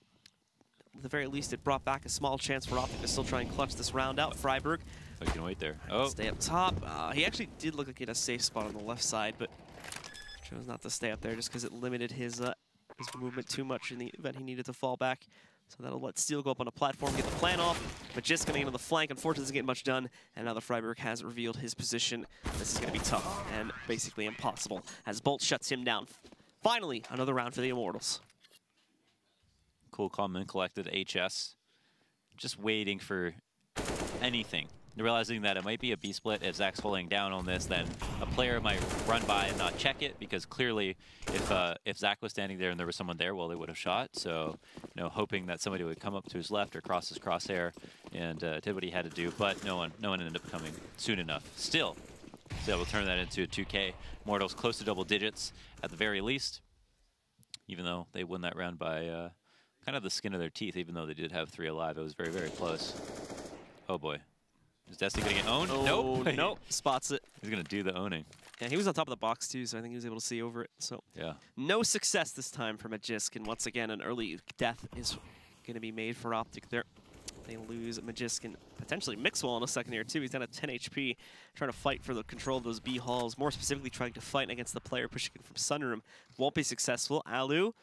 at the very least, it brought back a small chance for OpTic to still try and clutch this round out. Freiburg. Oh, you can wait there. Oh. Stay up top. He actually did look like he had a safe spot on the left side, but chose not to stay up there just because it limited his movement too much in the event he needed to fall back. So that'll let Steel go up on a platform, get the plan off, but just coming into the flank, unfortunately doesn't get much done, and now the Freiburg has revealed his position. This is going to be tough and basically impossible as Bolt shuts him down. Finally, another round for the Immortals. Cool, calm, and collected HS. Just waiting for anything. Realizing that it might be a B-split. If Zach's holding down on this, then a player might run by and not check it, because clearly if Zach was standing there and there was someone there, well, they would have shot. So, you know, hoping that somebody would come up to his left or cross his crosshair and did what he had to do, but no one ended up coming soon enough. Still, so we'll turn that into a 2K. Immortals close to double digits at the very least, even though they won that round by kind of the skin of their teeth, even though they did have 3 alive. It was very, very close. Oh boy. Is Destiny going to get owned? Oh, nope. Nope. Spots it. He's going to do the owning. Yeah, he was on top of the box too, so I think he was able to see over it. So yeah, no success this time for Majisk, and once again, an early death is going to be made for OpTic there. They lose Majisk and potentially Mixwell in a second here too. He's down at 10 HP, trying to fight for the control of those B halls, more specifically trying to fight against the player pushing in from Sunroom. Won't be successful. Alu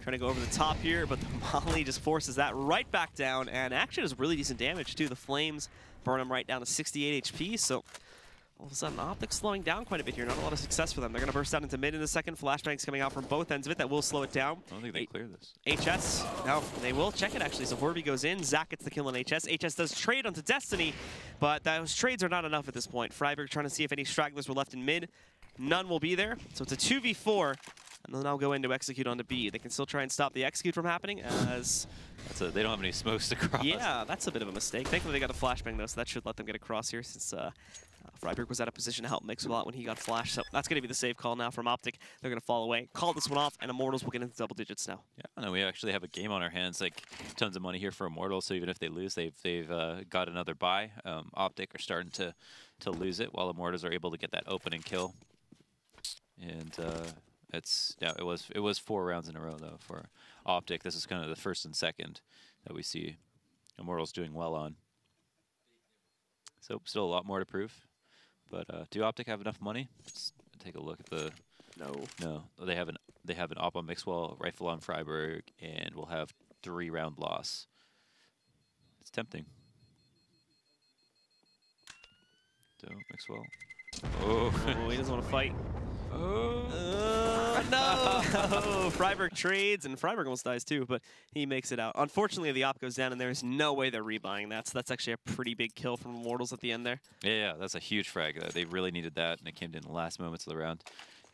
trying to go over the top here, but the Molly just forces that right back down, and actually does really decent damage too. The flames burn him right down to 68 HP, so all of a sudden OpTic slowing down quite a bit here. Not a lot of success for them. They're going to burst out into mid in a second. Flashbangs coming out from both ends of it. That will slow it down. I don't think they clear this. HS, no, they will check it actually. So Horby goes in, Zach gets the kill on HS. HS does trade onto Destiny, but those trades are not enough at this point. Freiburg trying to see if any stragglers were left in mid. None will be there, so it's a 2v4. And they'll now go in to execute onto B. They can still try and stop the execute from happening as... they don't have any smokes to cross. Yeah, that's a bit of a mistake. Thankfully, they got a flashbang, though, so that should let them get across here since Freiburg was out of position to help Mix a lot when he got flashed. So that's going to be the save call now from OpTic. They're going to fall away. Call this one off, and Immortals will get into double digits now. Yeah, no, we actually have a game on our hands. Like, tons of money here for Immortals, so even if they lose, they've got another buy. OpTic are starting to lose it, while Immortals are able to get that opening kill. And... it was 4 rounds in a row though for OpTic. This is kind of the first and second that we see Immortals doing well on. So still a lot more to prove. But do OpTic have enough money? Let's take a look at the. No, they have an op on Mixwell, rifle on Freiburg, and we'll have 3-round loss. It's tempting. So, Mixwell. Oh. Oh, he doesn't want to fight. No! Freiburg trades, and Freiburg almost dies too, but he makes it out. Unfortunately, the op goes down, and there's no way they're rebuying that. So that's actually a pretty big kill from Immortals at the end there. Yeah, that's a huge frag. They really needed that, and it came in the last moments of the round.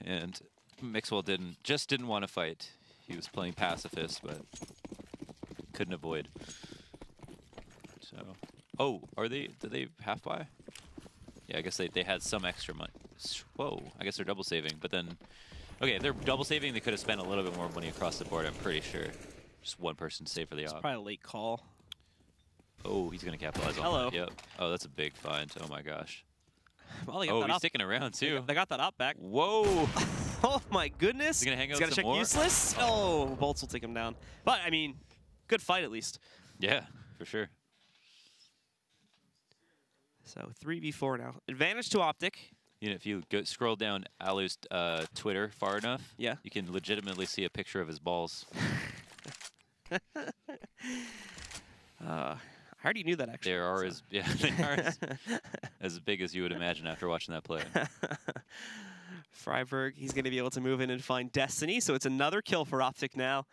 And Mixwell just didn't want to fight. He was playing pacifist, but couldn't avoid. So, oh, did they half buy? Yeah, I guess they had some extra money. Whoa, I guess they're double saving, but then, okay, if they're double saving, they could have spent a little bit more money across the board, I'm pretty sure. Just one person save for the op. It's probably a late call. Oh, he's going to capitalize on that. Yep. Oh, that's a big find. Oh my gosh. Well, they got that he's op. sticking around too. They got that op back. Whoa. Oh my goodness. He's going to hang out some some more. more? Useless. Oh, Bolts will take him down. But, I mean, good fight at least. Yeah, for sure. So 3v4 now. Advantage to OpTic. You know, if you scroll down Alu's Twitter far enough, yeah, you can legitimately see a picture of his balls. I already knew that actually. They are they are as big as you would imagine after watching that play. Freiburg, he's going to be able to move in and find Destiny, so it's another kill for OpTic now.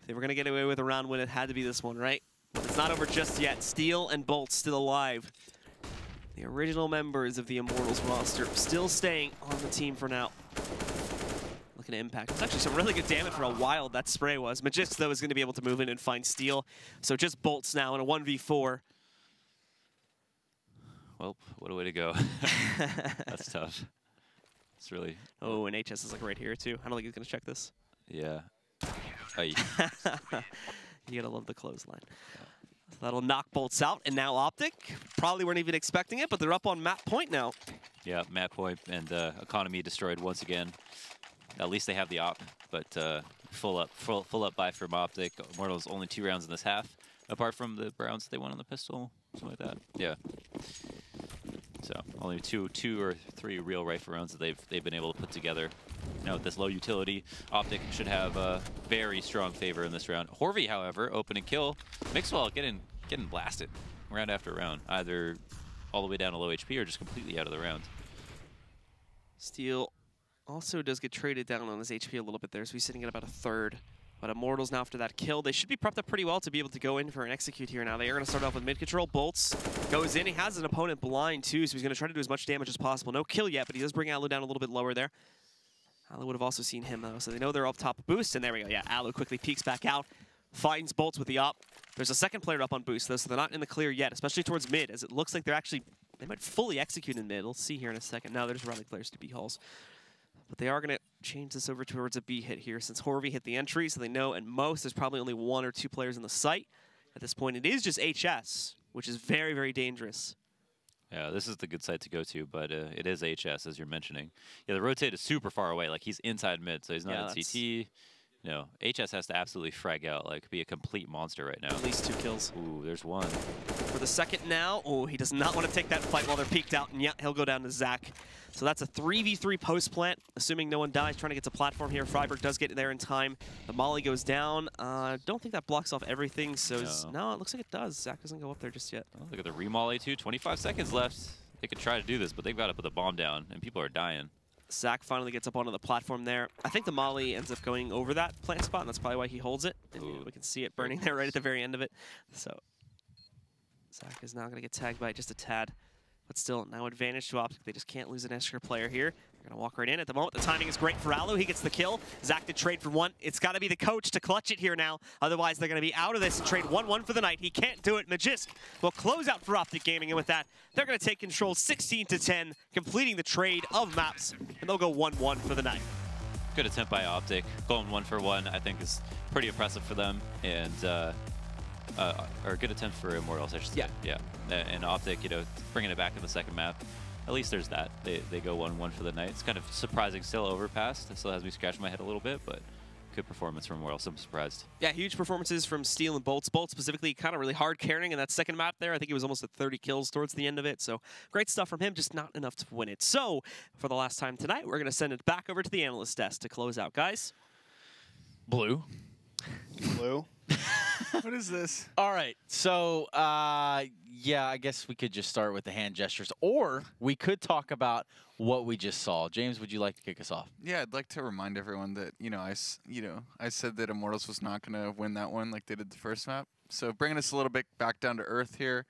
If they were going to get away with a round win, it had to be this one, right? But it's not over just yet. Steel and Bolt still alive. The original members of the Immortals roster still staying on the team for now. Looking at impact. It's actually some really good damage for a Wild, that spray was. Magist, though, is going to be able to move in and find Steel. So just Bolts now in a 1v4. Well, what a way to go. That's tough. It's really... Oh, and HS is like right here, too. I don't think he's going to check this. Yeah. You gotta love the clothesline. Yeah. So that'll knock Bolts out, and now OpTic. Probably weren't even expecting it, but they're up on map point now. Yeah, map point and economy destroyed once again. At least they have the op, but full up buy from OpTic. Immortals only 2 rounds in this half, apart from the rounds they won on the pistol, something like that. Yeah. So only two or three real rifle rounds that they've been able to put together. Now with this low utility, OpTic should have a very strong favor in this round. Horvey, however, open and kill. Mixwell getting blasted round after round, either all the way down to low HP or just completely out of the round. Steel also does get traded down on his HP a little bit there, so he's sitting at about a third. But Immortals now after that kill, they should be prepped up pretty well to be able to go in for an execute here now. They are going to start off with mid control. Bolts goes in. He has an opponent blind too, so he's going to try to do as much damage as possible. No kill yet, but he does bring Alu down a little bit lower there. Alu would have also seen him though, so they know they're up top boost, and there we go. Yeah, Alu quickly peeks back out, finds Bolts with the op. There's a second player up on boost though, so they're not in the clear yet, especially towards mid, as it looks like they might fully execute in mid. We'll see here in a second. Now they're just routing players to B halls. But they are going to change this over towards a B hit here, since Horvey hit the entry, so they know at most there's probably only 1 or 2 players in the site. At this point, it is just HS, which is very, very dangerous. Yeah, this is the good site to go to, but it is HS, as you're mentioning. Yeah, the rotate is super far away. Like, he's inside mid, so he's not in CT. No, HS has to absolutely frag out, like, be a complete monster right now. At least 2 kills. Ooh, there's 1. For the second now, oh, he does not want to take that fight while they're peeked out, and yeah, he'll go down to Zach. So that's a 3v3 post plant, assuming no one dies, trying to get to platform here. Freiburg does get there in time. The molly goes down. Don't think that blocks off everything, so no, it looks like it does. Zach doesn't go up there just yet. Oh, look at the remolly too, 25 seconds left. They could try to do this, but they've got to put the bomb down, and people are dying. Zach finally gets up onto the platform there. I think the molly ends up going over that plant spot, and that's probably why he holds it. And we can see it burning there right at the very end of it. So Zach is now going to get tagged by just a tad. But still, now advantage to OpTic. They just can't lose an extra player here. They're going to walk right in at the moment. The timing is great for Alu. He gets the kill. Zach did trade for 1. It's got to be the coach to clutch it here now. Otherwise, they're going to be out of this and trade 1-1 for the night. He can't do it. Magisk will close out for OpTic Gaming. And with that, they're going to take control 16-10, completing the trade of maps. And they'll go 1-1 for the night. Good attempt by OpTic. Going 1 for 1, I think, is pretty impressive for them. And or a good attempt for Immortals, I should say. Yeah. And OpTic, you know, bringing it back in the second map. At least there's that. They go 1-1 for the night. It's kind of surprising still overpassed. It still has me scratching my head a little bit, but good performance from Immortals. I'm surprised. Yeah, huge performances from Steel and Bolts. Bolts specifically kind of really hard carrying in that second map there. I think he was almost at 30 kills towards the end of it. So great stuff from him, just not enough to win it. So for the last time tonight, we're going to send it back over to the analyst desk to close out. Guys? Blue. Blue. What is this? All right. So, yeah, I guess we could just start with the hand gestures, or we could talk about what we just saw. James, would you like to kick us off? Yeah, I'd like to remind everyone that I said that Immortals was not going to win that one like they did the first map. So bringing us a little bit back down to earth here,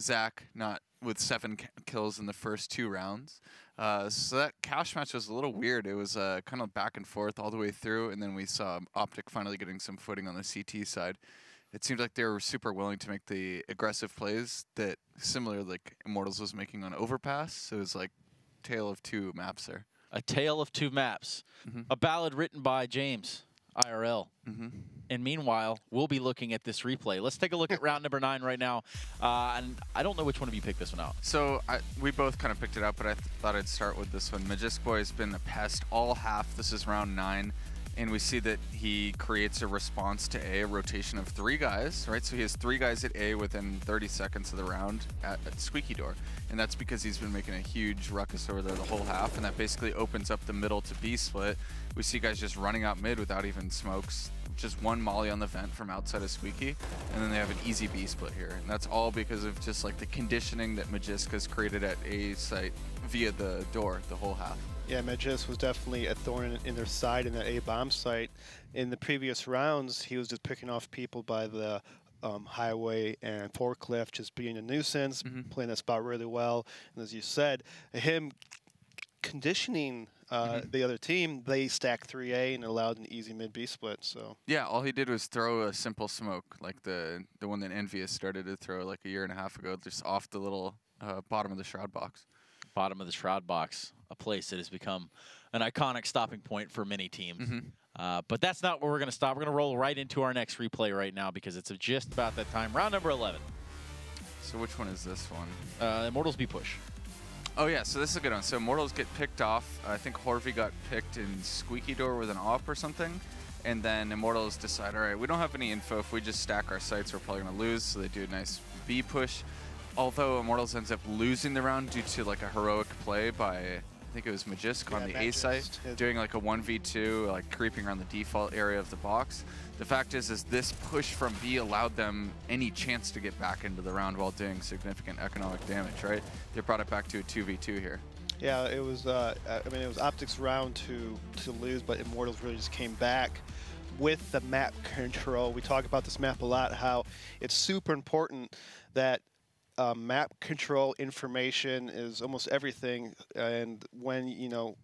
Zach not with 7 kills in the first 2 rounds. So that cash match was a little weird. It was kind of back and forth all the way through, and then we saw OpTic finally getting some footing on the CT side. It seemed like they were super willing to make the aggressive plays that similar like Immortals was making on Overpass. So it was like tale of 2 maps there. A tale of 2 maps. A ballad written by James, IRL. And meanwhile, we'll be looking at this replay. Let's take a look at round number 9 right now. And I don't know which one of you picked this one out. So we both kind of picked it out, but I thought I'd start with this one. Magisk Boy has been a pest all half. This is round 9. And we see that he creates a response to A, a rotation of 3 guys, right? So he has 3 guys at A within 30 seconds of the round at Squeaky Door. And that's because he's been making a huge ruckus over there the whole half, and that basically opens up the middle to B split. We see guys just running out mid without even smokes. Just 1 molly on the vent from outside of Squeaky, and then they have an easy B split here. And that's all because of just like the conditioning that Magisk has created at A site via the door the whole half. Yeah, Magisk was definitely a thorn in their side in that A bomb site. In the previous rounds, he was just picking off people by the highway and forklift, just being a nuisance, playing that spot really well. And as you said, him conditioning the other team, they stacked 3A and allowed an easy mid-B split. So yeah, all he did was throw a simple smoke, like the one that Envious started to throw like a year and a half ago, just off the little bottom of the shroud box. Bottom of the shroud box, a place that has become an iconic stopping point for many teams. But that's not where we're going to stop. We're going to roll right into our next replay right now because it's just about that time. Round number 11. So which one is this one? Immortals B push. Oh yeah, so this is a good one. So Immortals get picked off. I think Horvey got picked in Squeaky Door with an AWP or something. And then Immortals decide, all right, we don't have any info. If we just stack our sites, we're probably going to lose. So they do a nice B push. Although Immortals ends up losing the round due to like a heroic play by, I think it was Magisk on the A site, doing like a 1v2, like creeping around the default area of the box. The fact is this push from B allowed them any chance to get back into the round while doing significant economic damage, right? They brought it back to a 2v2 here. Yeah, it was. I mean, it was OpTic's round to lose, but Immortals really just came back with the map control. We talk about this map a lot, how it's super important that map control information is almost everything, and when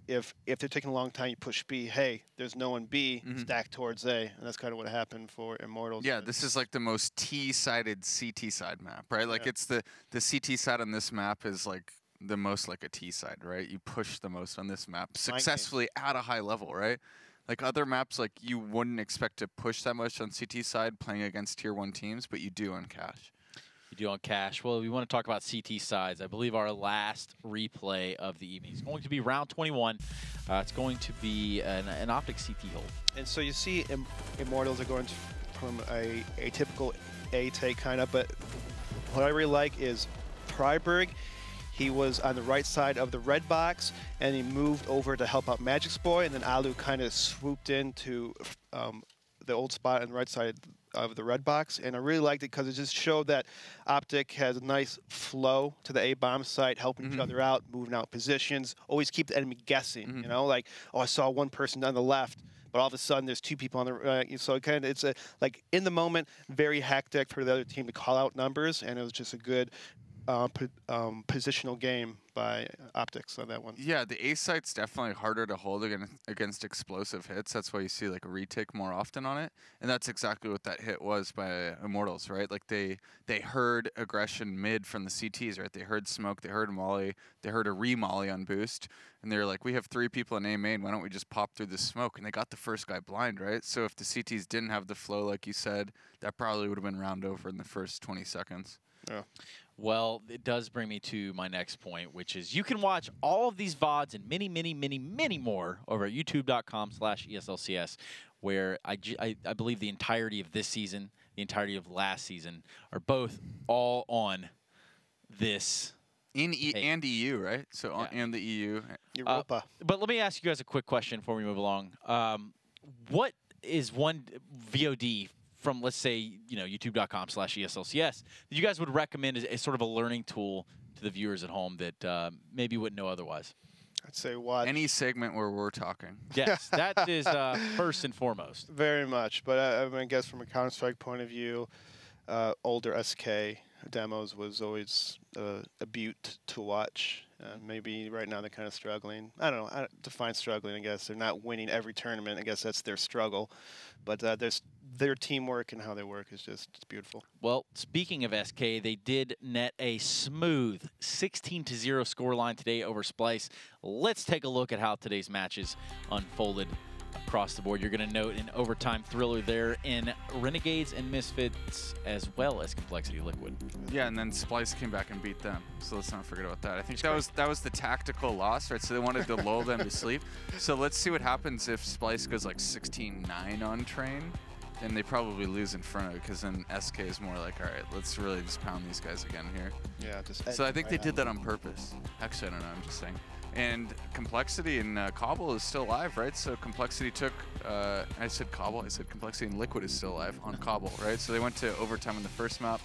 if they're taking a long time, you push B. Hey, there's no one B, stack towards A, and that's kind of what happened for Immortals. Yeah, this is like the most T-sided CT side map, right? Like it's the CT side on this map is like the most like a T side, right? You push the most on this map successfully at a high level, right? Like other maps, like you wouldn't expect to push that much on CT side playing against tier 1 teams, but you do on Cash. Do on Cash. Well, we want to talk about CT sides. I believe our last replay of the evening is going to be round 21. It's going to be an OpTic CT hold. And so you see Immortals are going from a typical A take kind of, but what I really like is Pryberg. He was on the right side of the red box, and he moved over to help out Magisk Boy, and then Alu kind of swooped into the old spot on the right side of the red box, and I really liked it because it just showed that OpTic has a nice flow to the A bomb site, helping each other out, moving out positions, always keep the enemy guessing. Like, oh, I saw one person on the left, but all of a sudden there's 2 people on the right. So it's like in the moment, very hectic for the other team to call out numbers, and it was just a good positional game by OpTic on that one. Yeah, the A site's definitely harder to hold against explosive hits. That's why you see like a retake more often on it, and that's exactly what that hit was by Immortals, right? Like they heard aggression mid from the CTs, right? They heard smoke, they heard molly, they heard a re-molly on boost, and they were like, we have 3 people in A main, why don't we just pop through the smoke? And they got the first guy blind, right? So if the CTs didn't have the flow, like you said, that probably would have been round over in the first 20 seconds. Yeah. Well, it does bring me to my next point, which is you can watch all of these VODs and many, many, many, many more over at youtube.com/ESLCS, where I believe the entirety of this season, the entirety of last season, are both all on this. And EU, right? So yeah. And the EU. Europa. But let me ask you guys a quick question before we move along. What is one VOD from, let's say, youtube.com/ESLCS that you guys would recommend as sort of a learning tool to the viewers at home that maybe wouldn't know otherwise? I'd say watch any segment where we're talking. Yes, that is first and foremost. Very much, but I guess from a Counter-Strike point of view, older SK demos was always a beaut to watch. Maybe right now they're kind of struggling. I don't know. Define struggling, I guess. They're not winning every tournament. I guess that's their struggle. But their teamwork and how they work is just beautiful. Well, speaking of SK, they did net a smooth 16-0 scoreline today over Splice. Let's take a look at how today's matches unfolded across the board. You're going to note an overtime thriller there in Renegades and Misfits, as well as Complexity Liquid. Yeah, and then Splice came back and beat them. So let's not forget about that. I think that was the tactical loss, right? So they wanted to lull them to sleep. So let's see what happens if Splice goes like 16-9 on Train. Then they probably lose in front of it, because then SK is more like, all right, let's really just pound these guys again here. Yeah. So I think they did that on purpose. Actually, I don't know. I'm just saying. And Complexity and Cobble is still alive, right? So Complexity took, I said Cobble, I said Complexity and Liquid is still alive on Cobble, right? So they went to overtime in the first map.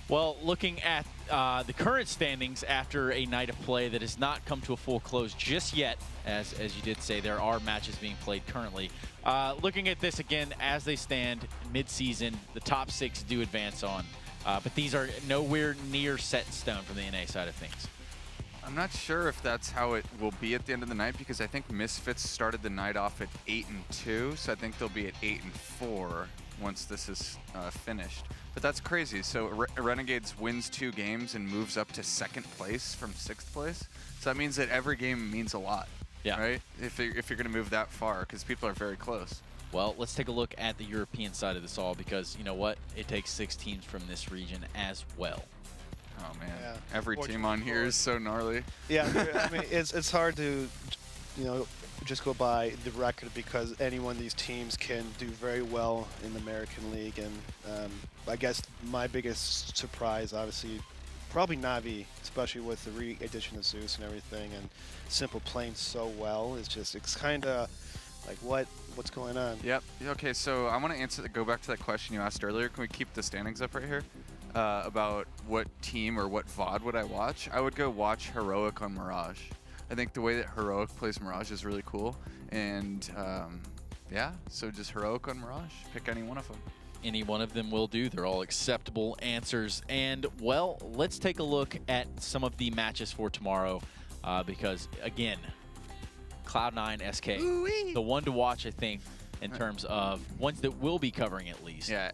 Well, looking at the current standings after a night of play that has not come to a full close just yet, as you did say, there are matches being played currently. Looking at this again, as they stand mid-season, the top 6 do advance on. But these are nowhere near set in stone from the NA side of things. I'm not sure if that's how it will be at the end of the night, because I think Misfits started the night off at 8-2, so I think they'll be at 8-4 once this is finished. But that's crazy. So Renegades wins 2 games and moves up to 2nd place from 6th place. So that means that every game means a lot, right? If you're going to move that far, because people are very close. Well, let's take a look at the European side of this all, because you know what? It takes 6 teams from this region as well. Oh man, every team on here is so gnarly. Yeah, I mean, it's hard to, just go by the record, because any one of these teams can do very well in the American League. And I guess my biggest surprise, obviously, probably Na'Vi, especially with the re-edition of Zeus and everything, and Simple playing so well. It's kind of like, what's going on? Yep. Okay, so I want to go back to that question you asked earlier. Can we keep the standings up right here? About what team or what VOD would I watch? I would go watch Heroic on Mirage. I think the way that Heroic plays Mirage is really cool. And yeah, so just Heroic on Mirage. Pick any one of them. Any one of them will do. They're all acceptable answers. And, well, let's take a look at some of the matches for tomorrow. Because, again, Cloud9, SK, the one to watch, I think, in terms of ones that we'll be covering at least. Yeah.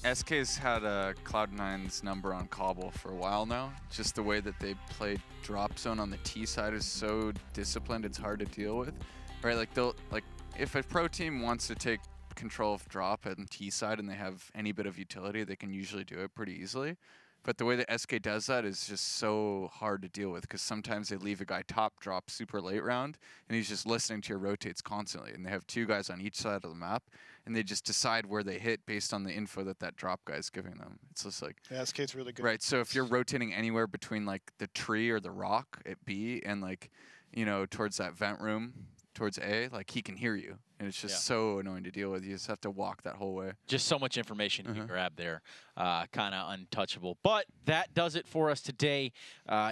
SK's had Cloud9's number on Cobble for a while now. Just the way that they play drop zone on the T side is so disciplined, it's hard to deal with. Right, like if a pro team wants to take control of drop and T side and they have any bit of utility, they can usually do it pretty easily. But the way that SK does that is just so hard to deal with, because sometimes they leave a guy top drop super late round and he's just listening to your rotates constantly, and they have 2 guys on each side of the map and they just decide where they hit based on the info that drop guy is giving them. It's just like, yeah, SK's really good. Right, so if you're rotating anywhere between like the tree or the rock at B and like, towards that vent room towards A, like he can hear you. And it's just so annoying to deal with. You just have to walk that whole way. Just so much information you grab there. Kind of untouchable. But that does it for us today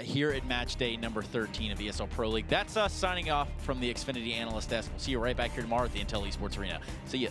here at Match Day number 13 of ESL Pro League. That's us signing off from the Xfinity Analyst Desk. We'll see you right back here tomorrow at the Intel Esports Arena. See ya.